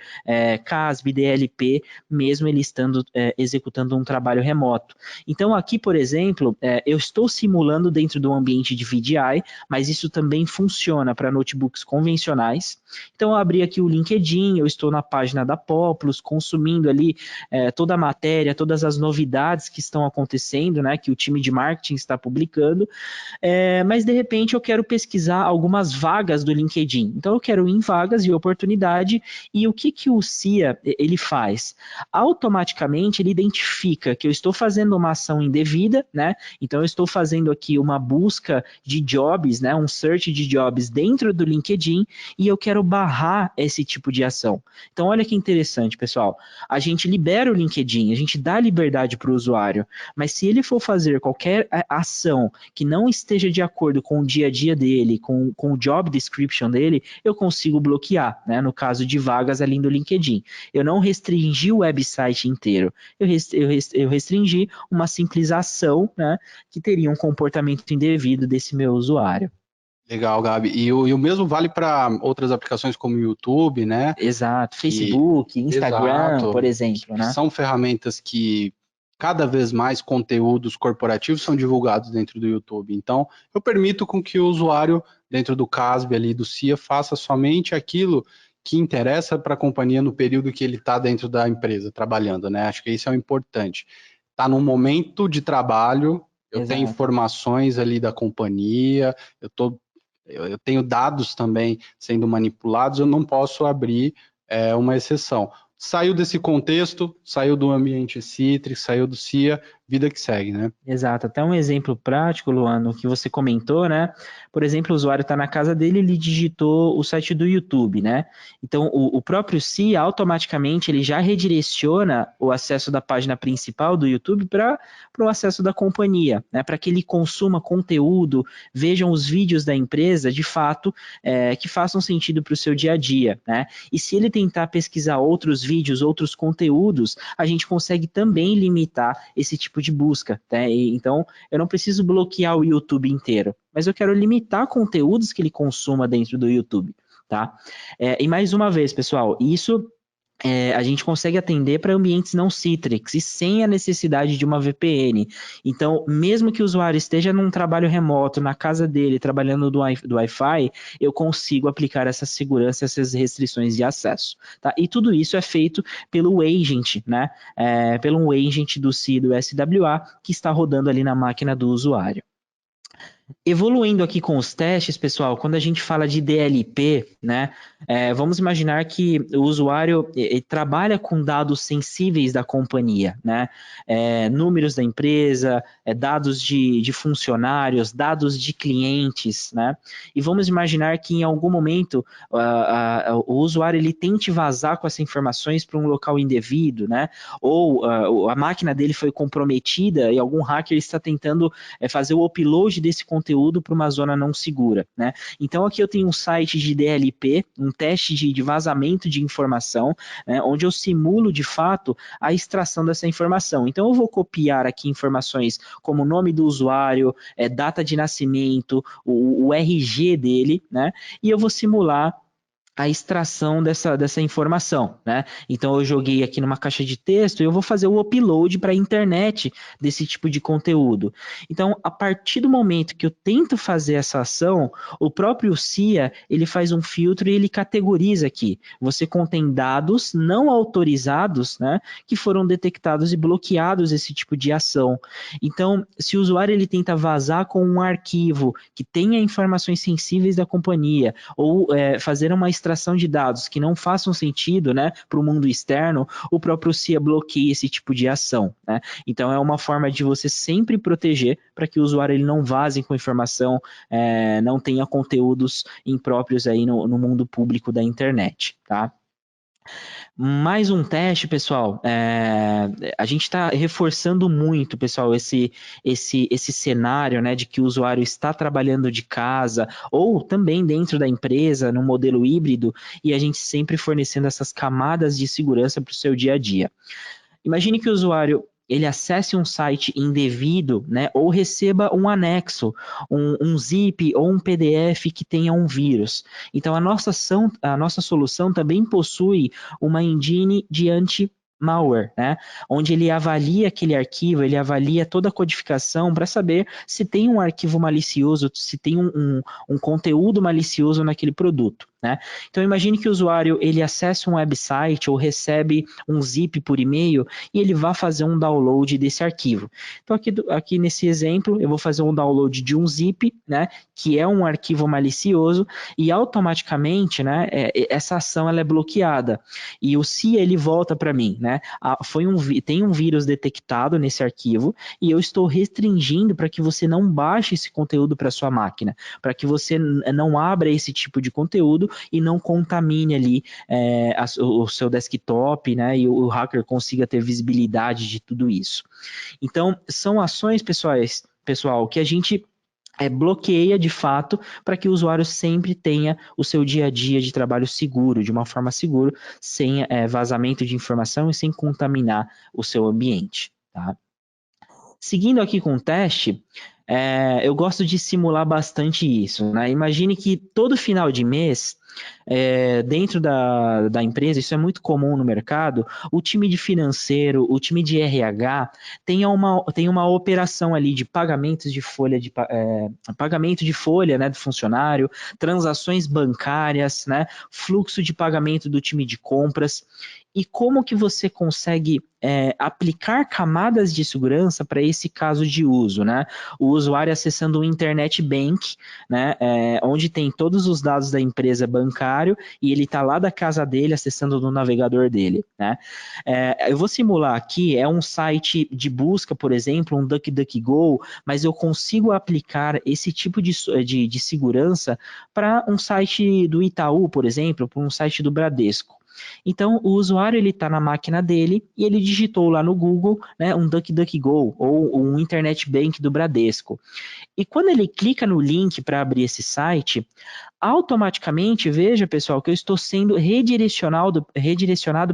CASB, DLP, mesmo ele estando executando um trabalho remoto. Então aqui, por exemplo, eu estou simulando dentro do ambiente de VDI, mas isso também funciona para notebooks convencionais. Então eu abri aqui o LinkedIn, eu estou na página da Populous, consumindo ali toda a matéria, todas as novidades que estão acontecendo, né, que o time de marketing está publicando, mas de repente eu quero pesquisar algumas vagas do LinkedIn. Então eu quero ir em vagas e oportunidade, e o que o CIA ele faz? Automaticamente ele identifica que eu estou fazendo uma ação indevida, né? Então eu estou fazendo aqui uma busca de jobs, né, um search de jobs dentro do LinkedIn, e eu quero barrar esse tipo de ação. Então olha que interessante, pessoal. A gente libera o LinkedIn, a gente dá liberdade para o usuário, mas se ele for fazer qualquer ação que não esteja de acordo com o dia a dia dele, com o job description dele, eu consigo bloquear, né? No caso de vagas ali do LinkedIn. Eu não restringi o website inteiro, eu restringi uma simples ação, né, que teria um comportamento indevido desse meu usuário. Legal, Gabi. E o mesmo vale para outras aplicações como o YouTube, né? Exato, Facebook, Instagram, Exato, por exemplo, que né? são ferramentas que cada vez mais conteúdos corporativos são divulgados dentro do YouTube. Então, eu permito com que o usuário, dentro do CASB ali do CIA, faça somente aquilo que interessa para a companhia no período que ele está dentro da empresa, trabalhando, né? Acho que isso é o importante. Está num momento de trabalho, eu tenho Exato. informações ali da companhia, eu tenho dados também sendo manipulados, eu não posso abrir uma exceção. Saiu desse contexto, saiu do ambiente Citrix, saiu do CIA, vida que segue, né? Exato, até um exemplo prático, Luano, que você comentou, né? Por exemplo, o usuário está na casa dele, ele digitou o site do YouTube, né? Então, o próprio CIA, automaticamente, ele já redireciona o acesso da página principal do YouTube para o acesso da companhia, né? Para que ele consuma conteúdo, vejam os vídeos da empresa, de fato, que façam sentido para o seu dia a dia, né? E se ele tentar pesquisar outros vídeos, outros conteúdos, a gente consegue também limitar esse tipo de busca, né? Então, eu não preciso bloquear o YouTube inteiro, mas eu quero limitar conteúdos que ele consuma dentro do YouTube, tá? E mais uma vez, pessoal, isso a gente consegue atender para ambientes não Citrix e sem a necessidade de uma VPN. Então, mesmo que o usuário esteja num trabalho remoto, na casa dele, trabalhando do Wi-Fi, eu consigo aplicar essa segurança, essas restrições de acesso. Tá? E tudo isso é feito pelo agent, né? Pelo agent do CIA e do SWA, que está rodando ali na máquina do usuário. Evoluindo aqui com os testes, pessoal, quando a gente fala de DLP, né? Vamos imaginar que o usuário trabalha com dados sensíveis da companhia, né? Números da empresa, dados de funcionários, dados de clientes, né? E vamos imaginar que em algum momento o usuário ele tente vazar com essas informações para um local indevido, né? Ou a máquina dele foi comprometida e algum hacker está tentando fazer o upload desse conteúdo para uma zona não segura, né? Então aqui eu tenho um site de DLP, um teste de vazamento de informação, né, onde eu simulo de fato a extração dessa informação. Então eu vou copiar aqui informações como o nome do usuário, data de nascimento, o RG dele, né? E eu vou simular a extração dessa informação, né? Então eu joguei aqui numa caixa de texto e eu vou fazer o upload para a internet desse tipo de conteúdo. Então, a partir do momento que eu tento fazer essa ação, o próprio CIA, ele faz um filtro e ele categoriza aqui. Você contém dados não autorizados, né, que foram detectados e bloqueados esse tipo de ação. Então, se o usuário ele tenta vazar com um arquivo que tenha informações sensíveis da companhia ou fazer uma extração de dados que não façam sentido, né, para o mundo externo, o próprio CIA bloqueia esse tipo de ação, né? Então é uma forma de você sempre proteger para que o usuário ele não vaze com informação, não tenha conteúdos impróprios aí no mundo público da internet, tá? Mais um teste, pessoal. A gente está reforçando muito, pessoal, esse cenário, né, de que o usuário está trabalhando de casa ou também dentro da empresa, no modelo híbrido, e a gente sempre fornecendo essas camadas de segurança para o seu dia a dia. Imagine que o usuário ele acesse um site indevido, né, ou receba um anexo, um zip ou um PDF que tenha um vírus. Então, a nossa solução também possui uma engine de anti-malware, né, onde ele avalia aquele arquivo, ele avalia toda a codificação para saber se tem um arquivo malicioso, se tem um conteúdo malicioso naquele produto, né? Então, imagine que o usuário ele acessa um website ou recebe um zip por e-mail e ele vai fazer um download desse arquivo. Então, aqui nesse exemplo, eu vou fazer um download de um zip, né, que é um arquivo malicioso, e automaticamente, né, essa ação ela é bloqueada. E o CIA ele volta para mim, né? Tem um vírus detectado nesse arquivo e eu estou restringindo para que você não baixe esse conteúdo para sua máquina, para que você não abra esse tipo de conteúdo e não contamine ali o seu desktop, né, e o hacker consiga ter visibilidade de tudo isso. Então, são ações, pessoal, que a gente bloqueia de fato para que o usuário sempre tenha o seu dia a dia de trabalho seguro, de uma forma segura, sem vazamento de informação e sem contaminar o seu ambiente, tá? Seguindo aqui com o teste, eu gosto de simular bastante isso, né? Imagine que todo final de mês, dentro da empresa, isso é muito comum no mercado, o time de financeiro, o time de RH tem uma operação ali de pagamentos de folha, pagamento de folha, né, do funcionário, transações bancárias, né, fluxo de pagamento do time de compras. E como que você consegue aplicar camadas de segurança para esse caso de uso, né? O usuário acessando o Internet Bank, né, onde tem todos os dados da empresa bancário e ele está lá da casa dele acessando no navegador dele, né? Eu vou simular aqui, é um site de busca, por exemplo, um DuckDuckGo, mas eu consigo aplicar esse tipo de segurança para um site do Itaú, por exemplo, para um site do Bradesco. Então, o usuário ele está na máquina dele e ele digitou lá no Google, né, um DuckDuckGo ou um Internet Bank do Bradesco. E quando ele clica no link para abrir esse site, automaticamente, veja, pessoal, que eu estou sendo redirecionado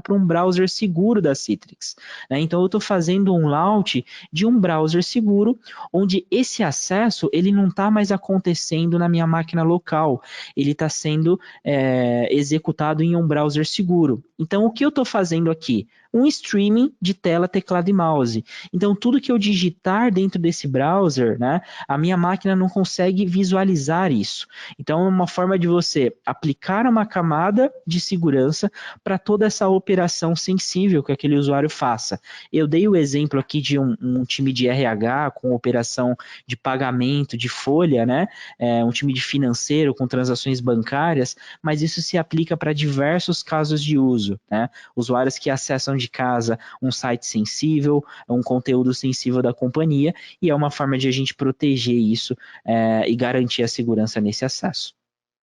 para um browser seguro da Citrix, né? Então, eu estou fazendo um launch de um browser seguro, onde esse acesso ele não está mais acontecendo na minha máquina local, ele está sendo executado em um browser seguro. seguro. Então, o que eu estou fazendo aqui? Um streaming de tela, teclado e mouse. Então, tudo que eu digitar dentro desse browser, né, a minha máquina não consegue visualizar isso. Então, é uma forma de você aplicar uma camada de segurança para toda essa operação sensível que aquele usuário faça. Eu dei o exemplo aqui de um time de RH com operação de pagamento, de folha, né, um time de financeiro com transações bancárias, mas isso se aplica para diversos casos de uso, né? Usuários que acessam de casa um site sensível, um conteúdo sensível da companhia, e é uma forma de a gente proteger isso e garantir a segurança nesse acesso.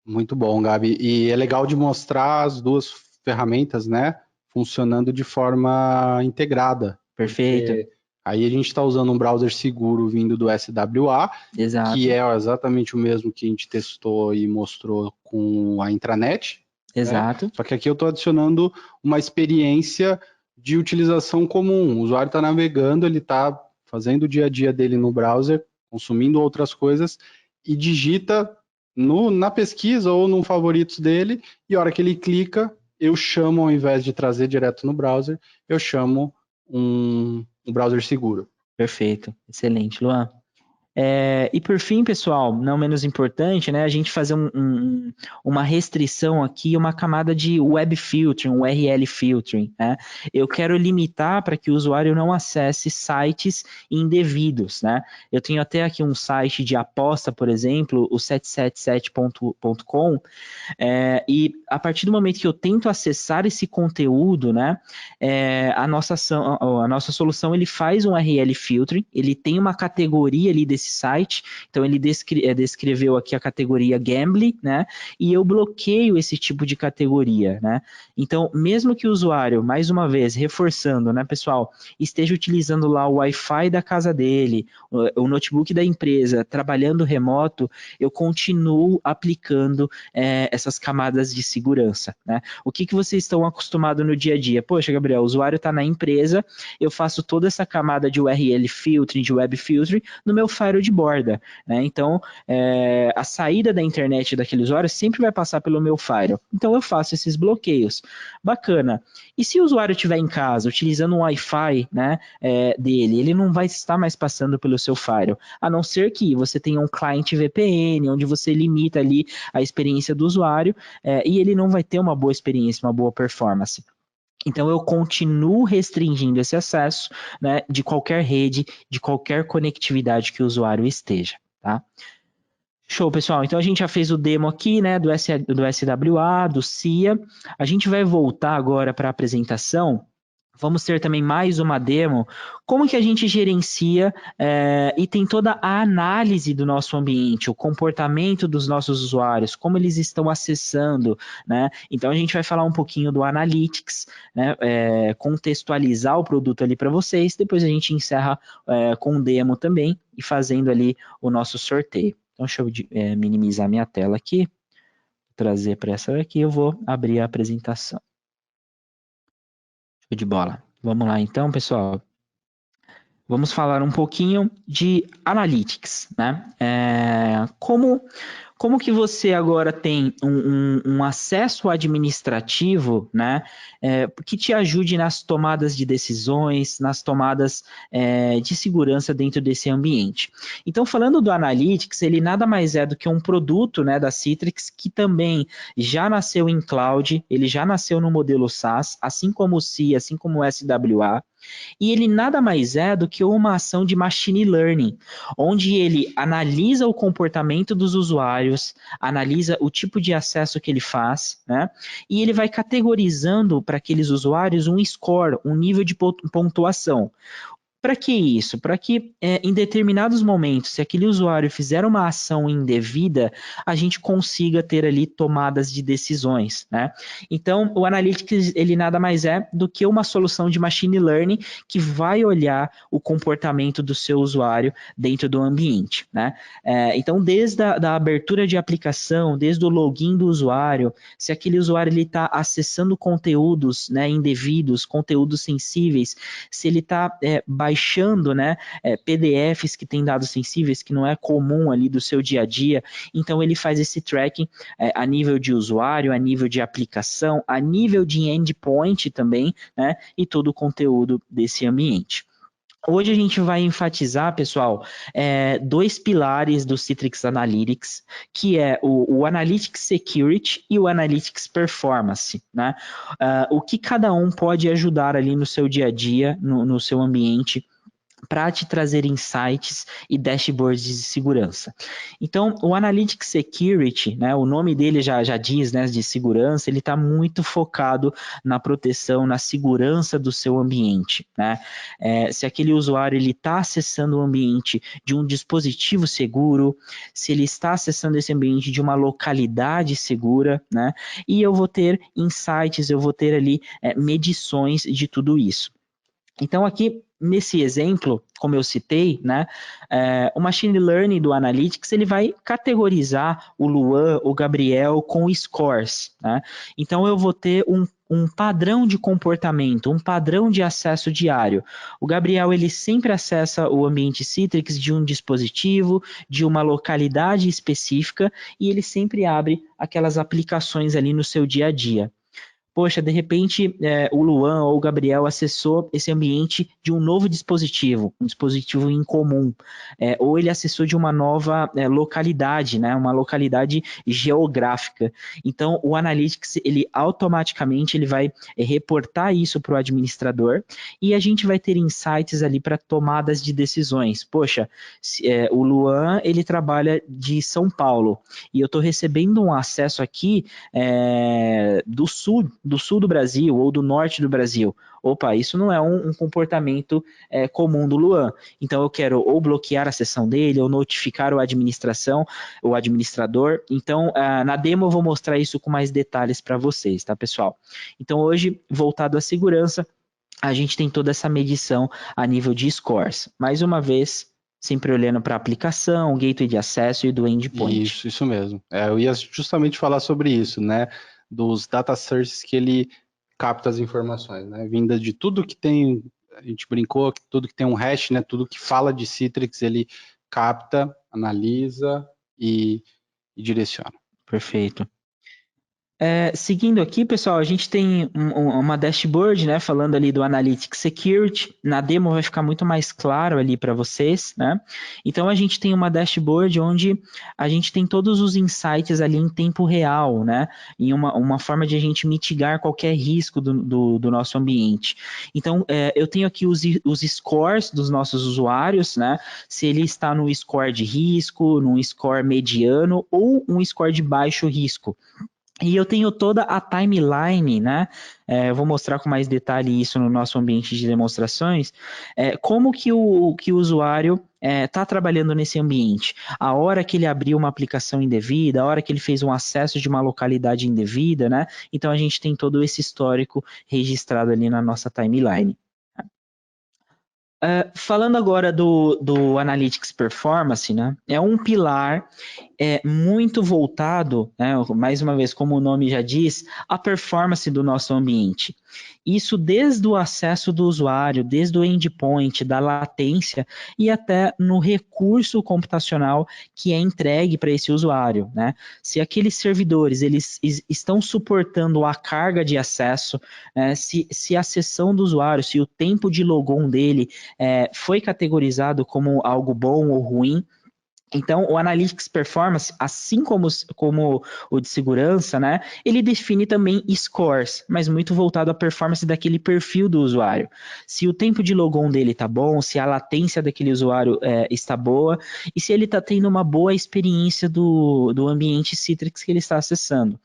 Muito bom, Gabi. E é legal de mostrar as duas ferramentas, né, funcionando de forma integrada. Perfeito. Aí a gente está usando um browser seguro vindo do SWA, Exato. Que é exatamente o mesmo que a gente testou e mostrou com a intranet. Exato. Né? Só que aqui eu estou adicionando uma experiência de utilização comum. O usuário está navegando, ele está fazendo o dia a dia dele no browser, consumindo outras coisas, e digita na pesquisa ou no favoritos dele, e a hora que ele clica, eu chamo, ao invés de trazer direto no browser, eu chamo um browser seguro. Perfeito, excelente, Luan. E por fim, pessoal, não menos importante, né, a gente fazer uma restrição aqui, uma camada de web filtering, um URL filtering, né? Eu quero limitar para que o usuário não acesse sites indevidos, né? Eu tenho até aqui um site de aposta, por exemplo, o 777.com, e a partir do momento que eu tento acessar esse conteúdo, né, a nossa solução ele faz um URL filtering, ele tem uma categoria ali desse site, então ele descreveu aqui a categoria gambling, né, e eu bloqueio esse tipo de categoria, né, então mesmo que o usuário, mais uma vez, reforçando, né, pessoal, esteja utilizando lá o Wi-Fi da casa dele, o notebook da empresa, trabalhando remoto, eu continuo aplicando essas camadas de segurança, né, o que vocês estão acostumados no dia a dia? Poxa, Gabriel, o usuário está na empresa, eu faço toda essa camada de URL filtering, de web filtering, no meu firewall de borda, né? Então, a saída da internet daquele usuário sempre vai passar pelo meu firewall. Então, eu faço esses bloqueios. Bacana. E se o usuário estiver em casa, utilizando um Wi-Fi, né, dele, ele não vai estar mais passando pelo seu firewall, a não ser que você tenha um client VPN, onde você limita ali a experiência do usuário, e ele não vai ter uma boa experiência, uma boa performance. Então, eu continuo restringindo esse acesso, né, de qualquer rede, de qualquer conectividade que o usuário esteja, tá? Show, pessoal. Então, a gente já fez o demo aqui, né, do SWA, do CIA. A gente vai voltar agora para a apresentação. Vamos ter também mais uma demo, como que a gente gerencia e tem toda a análise do nosso ambiente, o comportamento dos nossos usuários, como eles estão acessando, né? Então a gente vai falar um pouquinho do Analytics, né? Contextualizar o produto ali para vocês, depois a gente encerra com um demo também e fazendo ali o nosso sorteio. Então deixa eu minimizar minha tela aqui, trazer para essa daqui, eu vou abrir a apresentação. De bola. Vamos lá então, pessoal. Vamos falar um pouquinho de Analytics, né? Como que você agora tem um acesso administrativo, né, que te ajude nas tomadas de decisões, nas tomadas de segurança dentro desse ambiente. Então, falando do Analytics, ele nada mais é do que um produto, né, da Citrix, que também já nasceu em cloud, ele já nasceu no modelo SaaS, assim como o CIA, assim como o SWA, e ele nada mais é do que uma ação de machine learning, onde ele analisa o comportamento dos usuários, analisa o tipo de acesso que ele faz, né? E ele vai categorizando para aqueles usuários um score, um nível de pontuação. Para que isso? Para que em determinados momentos, se aquele usuário fizer uma ação indevida, a gente consiga ter ali tomadas de decisões, né? Então, o Analytics, ele nada mais é do que uma solução de machine learning que vai olhar o comportamento do seu usuário dentro do ambiente, né? Então, desde a abertura de aplicação, desde o login do usuário, se aquele usuário está acessando conteúdos, né, indevidos, conteúdos sensíveis, se ele está baixando, né, PDFs que têm dados sensíveis, que não é comum ali do seu dia a dia. Então ele faz esse tracking a nível de usuário, a nível de aplicação, a nível de endpoint também, né, e todo o conteúdo desse ambiente. Hoje a gente vai enfatizar, pessoal, 2 pilares do Citrix Analytics, que é o Analytics Security e o Analytics Performance, né? O que cada um pode ajudar ali no seu dia a dia, no seu ambiente, para te trazer insights e dashboards de segurança. Então, o Analytics Security, né, o nome dele já diz, né, de segurança, ele está muito focado na proteção, na segurança do seu ambiente, né? Se aquele usuário ele está acessando o ambiente de um dispositivo seguro, se ele está acessando esse ambiente de uma localidade segura, né? E eu vou ter insights, eu vou ter ali medições de tudo isso. Então, aqui, nesse exemplo, como eu citei, né, o Machine Learning do Analytics, ele vai categorizar o Luan, o Gabriel com scores, né? Então, eu vou ter um padrão de comportamento, um padrão de acesso diário. O Gabriel, ele sempre acessa o ambiente Citrix de um dispositivo, de uma localidade específica, e ele sempre abre aquelas aplicações ali no seu dia a dia. Poxa, de repente o Luan ou o Gabriel acessou esse ambiente de um novo dispositivo, um dispositivo em comum, ou ele acessou de uma nova localidade, né, uma localidade geográfica. Então, o Analytics, ele automaticamente ele vai reportar isso para o administrador e a gente vai ter insights ali para tomadas de decisões. Poxa, o Luan, ele trabalha de São Paulo e eu estou recebendo um acesso aqui do sul do Brasil ou do norte do Brasil. Opa, isso não é um comportamento comum do Luan. Então eu quero ou bloquear a sessão dele ou notificar o administrador. Então na demo eu vou mostrar isso com mais detalhes para vocês, tá, pessoal? Então hoje, voltado à segurança, a gente tem toda essa medição a nível de scores. Mais uma vez, sempre olhando para a aplicação, o gateway de acesso e do endpoint. Isso mesmo. Eu ia justamente falar sobre isso, né? Dos data sources que ele capta as informações, né? Vinda de tudo que tem, a gente brincou, tudo que tem um hash, né? Tudo que fala de Citrix, ele capta, analisa e direciona. Perfeito. Seguindo aqui, pessoal, a gente tem uma dashboard, né, falando ali do Analytics Security. Na demo vai ficar muito mais claro ali para vocês, né? Então a gente tem uma dashboard onde a gente tem todos os insights ali em tempo real, né? Em uma forma de a gente mitigar qualquer risco do nosso ambiente. Então eu tenho aqui os scores dos nossos usuários, né? Se ele está no score de risco, num score mediano ou um score de baixo risco. E eu tenho toda a timeline, né? Eu vou mostrar com mais detalhe isso no nosso ambiente de demonstrações. Como que o usuário está trabalhando nesse ambiente. A hora que ele abriu uma aplicação indevida, a hora que ele fez um acesso de uma localidade indevida, né? Então a gente tem todo esse histórico registrado ali na nossa timeline. Falando agora do Analytics Performance, né? É um pilar muito voltado, né, mais uma vez, como o nome já diz, a performance do nosso ambiente. Isso desde o acesso do usuário, desde o endpoint, da latência e até no recurso computacional que é entregue para esse usuário, né? Se aqueles servidores eles estão suportando a carga de acesso, se a sessão do usuário, se o tempo de logon dele foi categorizado como algo bom ou ruim. Então, o Analytics Performance, assim como o de segurança, né, ele define também scores, mas muito voltado à performance daquele perfil do usuário. Se o tempo de logon dele está bom, se a latência daquele usuário está boa, e se ele está tendo uma boa experiência do ambiente Citrix que ele está acessando.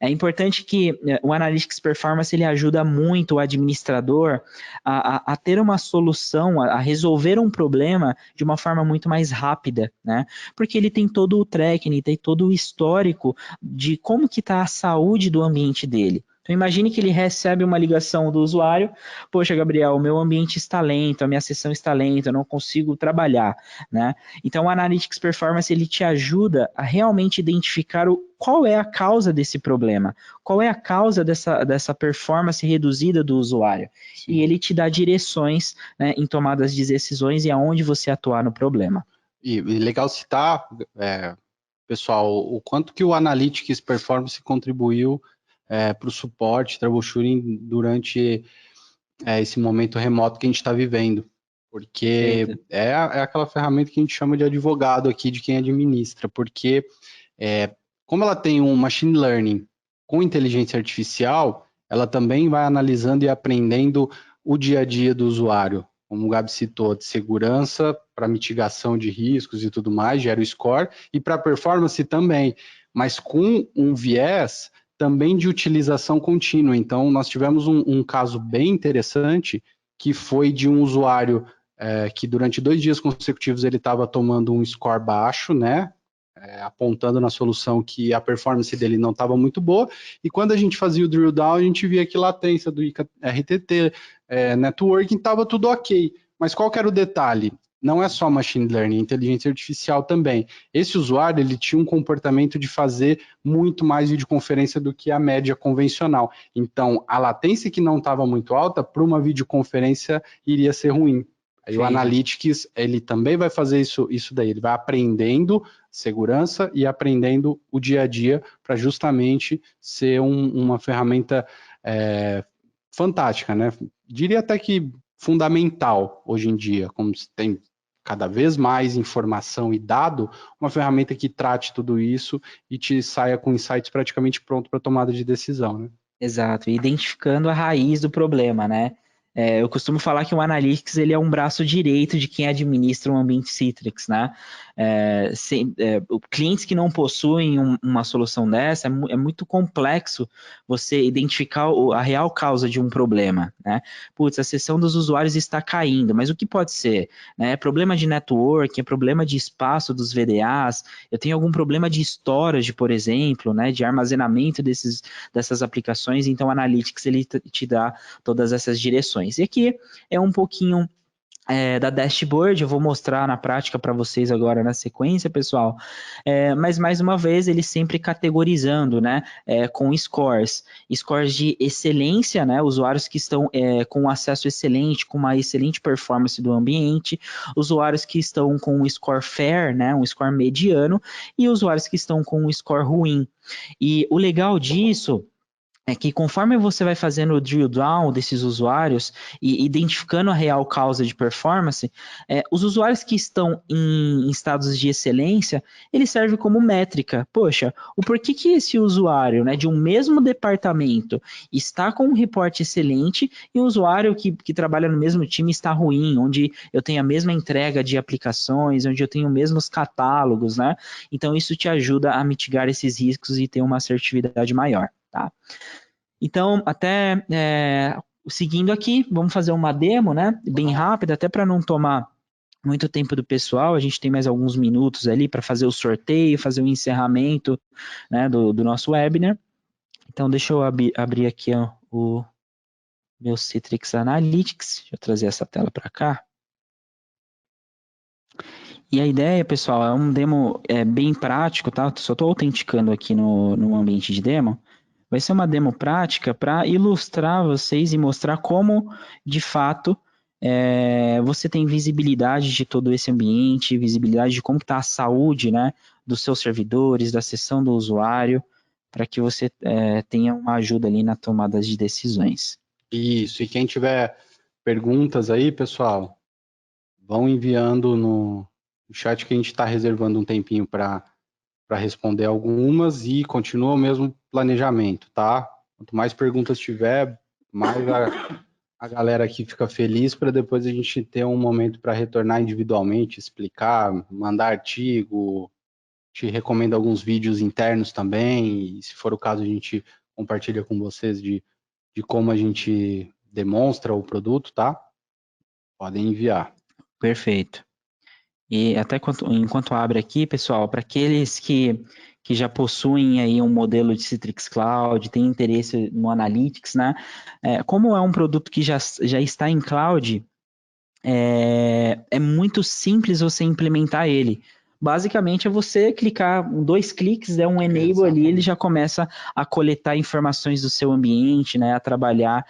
É importante que o Analytics Performance ele ajuda muito o administrador a ter uma solução, a resolver um problema de uma forma muito mais rápida, né? Porque ele tem todo o tracking, tem todo o histórico de como que está a saúde do ambiente dele. Então imagine que ele recebe uma ligação do usuário, poxa, Gabriel, o meu ambiente está lento, a minha sessão está lenta, eu não consigo trabalhar, né? Então o Analytics Performance ele te ajuda a realmente identificar qual é a causa desse problema, qual é a causa dessa performance reduzida do usuário. Sim. E ele te dá direções, né, em tomadas de decisões e aonde você atuar no problema. E legal citar, pessoal, o quanto que o Analytics Performance contribuiu para o suporte, troubleshooting durante esse momento remoto que a gente está vivendo. Porque é aquela ferramenta que a gente chama de advogado aqui, de quem administra, porque como ela tem um machine learning com inteligência artificial, ela também vai analisando e aprendendo o dia a dia do usuário, como o Gabi citou, de segurança, para mitigação de riscos e tudo mais, gera o score, e para performance também, mas com um viés também de utilização contínua. Então, nós tivemos um caso bem interessante, que foi de um usuário que durante 2 dias consecutivos ele estava tomando um score baixo, né? Apontando na solução que a performance dele não estava muito boa, e quando a gente fazia o drill down, a gente via que latência do RTT, networking, estava tudo ok. Mas qual que era o detalhe? Não é só machine learning, inteligência artificial também. Esse usuário, ele tinha um comportamento de fazer muito mais videoconferência do que a média convencional. Então, a latência que não estava muito alta, para uma videoconferência, iria ser ruim. Aí o Analytics, ele também vai fazer isso daí, ele vai aprendendo segurança e aprendendo o dia a dia para justamente ser uma ferramenta fantástica, né? Diria até que fundamental hoje em dia, como se tem cada vez mais informação e dado, uma ferramenta que trate tudo isso e te saia com insights praticamente pronto para tomada de decisão, né? Exato, identificando a raiz do problema, né? Eu costumo falar que o Analytics ele é um braço direito de quem administra um ambiente Citrix, né? Clientes que não possuem uma solução dessa, é muito complexo você identificar a real causa de um problema, né? Putz, a sessão dos usuários está caindo, mas o que pode ser? É problema de network, é problema de espaço dos VDAs, eu tenho algum problema de storage, por exemplo, né? De armazenamento dessas aplicações, então o Analytics ele te dá todas essas direções. E aqui é um pouquinho da dashboard, eu vou mostrar na prática para vocês agora na sequência, pessoal, mas mais uma vez ele sempre categorizando, né, com scores de excelência, né, usuários que estão com acesso excelente, com uma excelente performance do ambiente, usuários que estão com um score fair, né, um score mediano, e usuários que estão com um score ruim. E o legal disso é que conforme você vai fazendo o drill down desses usuários e identificando a real causa de performance, os usuários que estão em estados de excelência, ele serve como métrica. Poxa, o porquê que esse usuário, né, de um mesmo departamento está com um reporte excelente e o usuário que trabalha no mesmo time está ruim, onde eu tenho a mesma entrega de aplicações, onde eu tenho os mesmos catálogos, né? Então isso te ajuda a mitigar esses riscos e ter uma assertividade maior, tá? Então, até seguindo aqui, vamos fazer uma demo, né? Bem rápida, até para não tomar muito tempo do pessoal. A gente tem mais alguns minutos ali para fazer o sorteio, fazer o encerramento, né, do nosso webinar. Então, deixa eu abrir aqui o meu Citrix Analytics. Deixa eu trazer essa tela para cá. E a ideia, pessoal, é um demo bem prático, tá? Só estou autenticando aqui no ambiente de demo. Vai ser uma demo prática para ilustrar vocês e mostrar como, de fato, você tem visibilidade de todo esse ambiente, visibilidade de como está a saúde, né, dos seus servidores, da sessão do usuário, para que você tenha uma ajuda ali na tomada de decisões. Isso, e quem tiver perguntas aí, pessoal, vão enviando no chat que a gente está reservando um tempinho para responder algumas e continua o mesmo planejamento, tá? Quanto mais perguntas tiver, mais a galera aqui fica feliz para depois a gente ter um momento para retornar individualmente, explicar, mandar artigo, te recomendo alguns vídeos internos também, e se for o caso a gente compartilha com vocês de como a gente demonstra o produto, tá? Podem enviar. Perfeito. E até enquanto abre aqui, pessoal, para aqueles que já possuem aí um modelo de Citrix Cloud, tem interesse no Analytics, né? Como é um produto que já está em cloud, é muito simples você implementar ele. basicamente é você clicar 2 cliques, um enable ali, ele já começa a coletar informações do seu ambiente, né, a trabalhar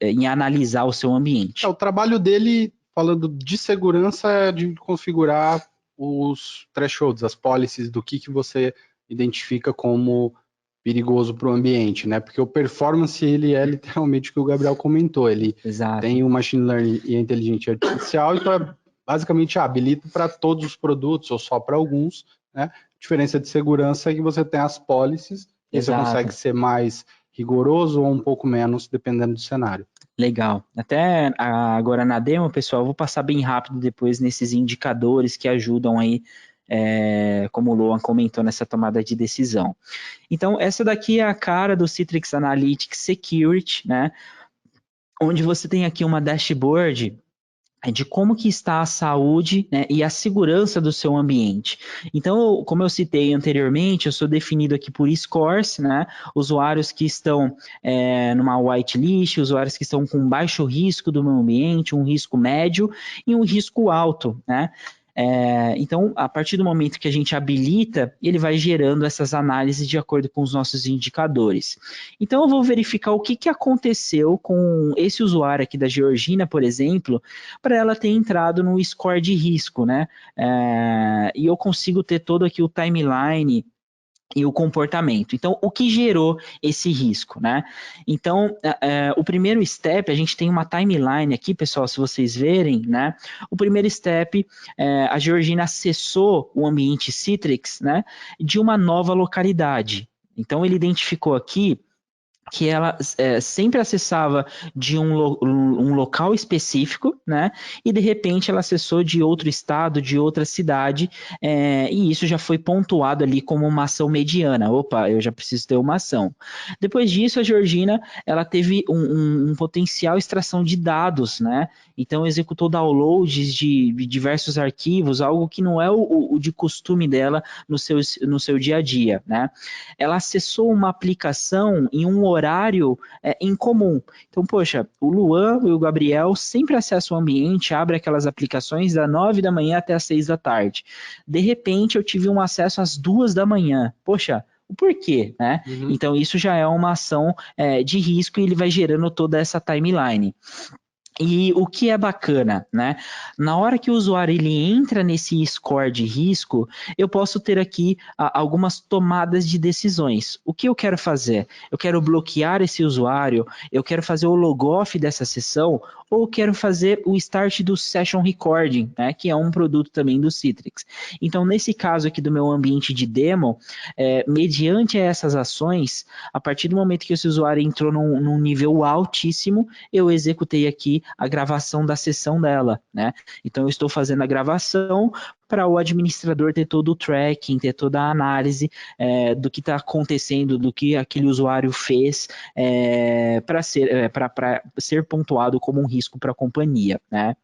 em analisar o seu ambiente. O trabalho dele, falando de segurança, é de configurar os thresholds, as policies do que você identifica como perigoso para o ambiente, né? Porque o performance, ele é literalmente o que o Gabriel comentou, ele tem o machine learning e a inteligência artificial, então é basicamente habilita para todos os produtos ou só para alguns, né? A diferença de segurança é que você tem as policies e você consegue ser mais rigoroso ou um pouco menos, dependendo do cenário. Legal. Até agora na demo, pessoal, eu vou passar bem rápido depois nesses indicadores que ajudam aí, como o Luan comentou, nessa tomada de decisão. Então, essa daqui é a cara do Citrix Analytics Security, né? Onde você tem aqui uma dashboard de como que está a saúde, né, e a segurança do seu ambiente. Então, como eu citei anteriormente, eu sou definido aqui por scores, né, usuários que estão numa whitelist, usuários que estão com baixo risco do meio ambiente, um risco médio e um risco alto, né. Então, a partir do momento que a gente habilita, ele vai gerando essas análises de acordo com os nossos indicadores. Então, eu vou verificar o que aconteceu com esse usuário aqui da Georgina, por exemplo, para ela ter entrado no score de risco, né? E eu consigo ter todo aqui o timeline e o comportamento. Então, o que gerou esse risco, né? Então, o primeiro step, a gente tem uma timeline aqui, pessoal, se vocês verem, né? O primeiro step, a Georgina acessou o ambiente Citrix, né? De uma nova localidade. Então, ele identificou aqui que ela sempre acessava de um local específico, né? E de repente ela acessou de outro estado, de outra cidade, e isso já foi pontuado ali como uma ação mediana. Opa, eu já preciso ter uma ação. Depois disso, a Georgina, ela teve um potencial extração de dados, né? Então executou downloads de diversos arquivos, algo que não é o de costume dela no seu dia a dia, né? Ela acessou uma aplicação em um horário incomum. Então, poxa, o Luan e o Gabriel sempre acessam o ambiente, abrem aquelas aplicações das 9 da manhã até as 6 da tarde. De repente, eu tive um acesso às 2 da manhã. Poxa, o porquê, né? Uhum. Então, isso já é uma ação de risco e ele vai gerando toda essa timeline. E o que é bacana, né? Na hora que o usuário ele entra nesse score de risco, eu posso ter aqui algumas tomadas de decisões. O que eu quero fazer? Eu quero bloquear esse usuário, eu quero fazer o logoff dessa sessão, ou quero fazer o start do Session Recording, né? Que é um produto também do Citrix. Então, nesse caso aqui do meu ambiente de demo, mediante essas ações, a partir do momento que esse usuário entrou num nível altíssimo, eu executei aqui a gravação da sessão dela, né? Então eu estou fazendo a gravação para o administrador ter todo o tracking, ter toda a análise do que está acontecendo, do que aquele usuário fez para ser pontuado como um risco para a companhia, né?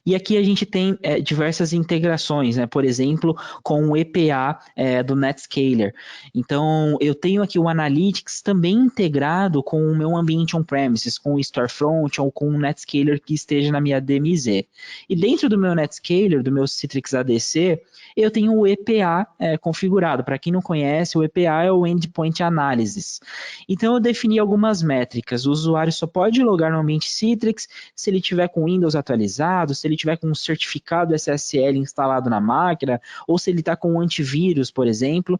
E aqui a gente tem diversas integrações, né? Por exemplo, com o EPA do Netscaler. Então, eu tenho aqui o Analytics também integrado com o meu ambiente on-premises, com o Storefront ou com o Netscaler que esteja na minha DMZ. E dentro do meu Netscaler, do meu Citrix ADC, eu tenho o EPA configurado. Para quem não conhece, o EPA é o Endpoint Analysis. Então, eu defini algumas métricas. O usuário só pode logar no ambiente Citrix se ele tiver com Windows atualizado, se ele tiver com um certificado SSL instalado na máquina, ou se ele está com um antivírus, por exemplo,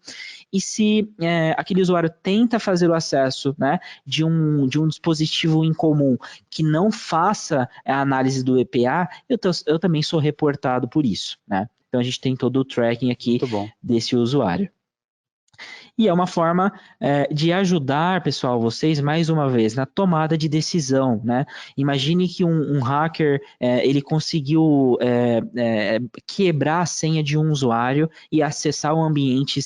e se aquele usuário tenta fazer o acesso, né, de um dispositivo incomum que não faça a análise do EPA, eu também sou reportado por isso, né? Então a gente tem todo o tracking aqui desse usuário. E é uma forma de ajudar, pessoal, vocês, mais uma vez, na tomada de decisão, né? Imagine que um hacker, ele conseguiu quebrar a senha de um usuário e acessar o ambiente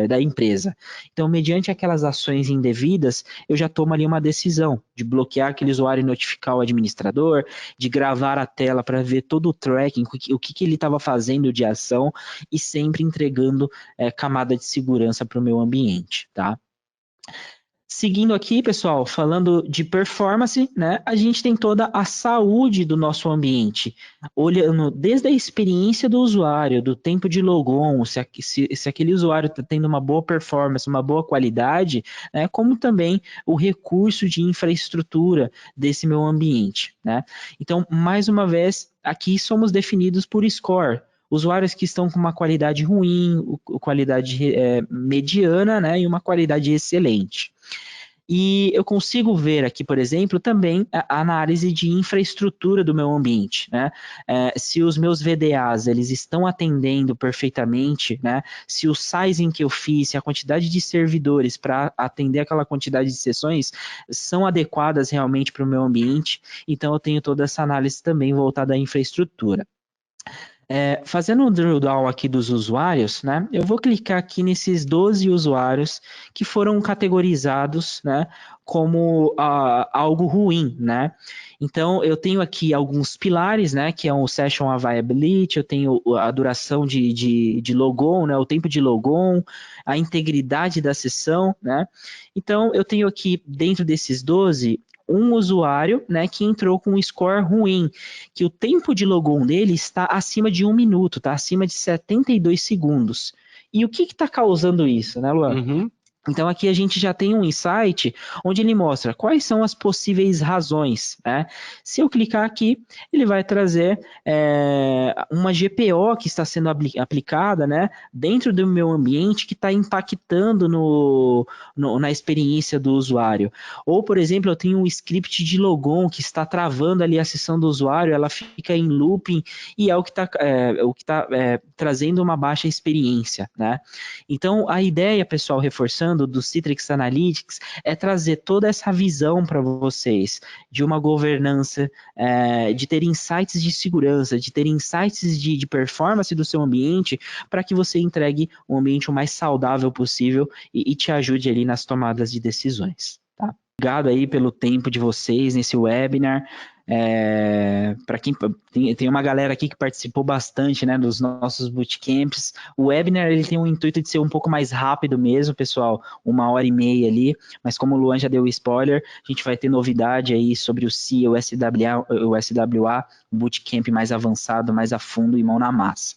da empresa. Então, mediante aquelas ações indevidas, eu já tomo ali uma decisão de bloquear aquele usuário e notificar o administrador, de gravar a tela para ver todo o tracking, o que ele estava fazendo de ação e sempre entregando camada de segurança para o meu ambiente, tá? Seguindo aqui, pessoal, falando de performance, né, a gente tem toda a saúde do nosso ambiente, olhando desde a experiência do usuário, do tempo de logon, se aquele usuário está tendo uma boa performance, uma boa qualidade, né, como também o recurso de infraestrutura desse meu ambiente, né. Então, mais uma vez, aqui somos definidos por score, usuários que estão com uma qualidade ruim, qualidade mediana, né, e uma qualidade excelente. E eu consigo ver aqui, por exemplo, também a análise de infraestrutura do meu ambiente, né? Se os meus VDAs eles estão atendendo perfeitamente, né? Se o sizing que eu fiz, se a quantidade de servidores para atender aquela quantidade de sessões são adequadas realmente para o meu ambiente, então eu tenho toda essa análise também voltada à infraestrutura. Fazendo um drill down aqui dos usuários, né, eu vou clicar aqui nesses 12 usuários que foram categorizados, né, como algo ruim, né. Então, eu tenho aqui alguns pilares, né, que é o Session Availability, eu tenho a duração de logon, né, o tempo de logon, a integridade da sessão, né. Então, eu tenho aqui, dentro desses 12, um usuário, né, que entrou com um score ruim, que o tempo de logon dele está acima de 1 minuto, está acima de 72 segundos. E o que está causando isso, né, Luan? Uhum. Então aqui a gente já tem um insight onde ele mostra quais são as possíveis razões, né? Se eu clicar aqui, ele vai trazer uma GPO que está sendo aplicada, né, dentro do meu ambiente que está impactando na experiência do usuário. Ou, por exemplo, eu tenho um script de logon que está travando ali a sessão do usuário, ela fica em looping e é o que está trazendo uma baixa experiência, né? Então a ideia, pessoal, reforçando, do Citrix Analytics é trazer toda essa visão para vocês de uma governança, de ter insights de segurança, de ter insights de performance do seu ambiente para que você entregue um ambiente o mais saudável possível e te ajude ali nas tomadas de decisões. Tá? Obrigado aí pelo tempo de vocês nesse webinar. Para quem tem uma galera aqui que participou bastante, né, dos nossos bootcamps. O webinar ele tem o intuito de ser um pouco mais rápido mesmo, pessoal, 1h30 ali, mas como o Luan já deu o spoiler, a gente vai ter novidade aí sobre o SIA, o SWA, o bootcamp mais avançado, mais a fundo e mão na massa.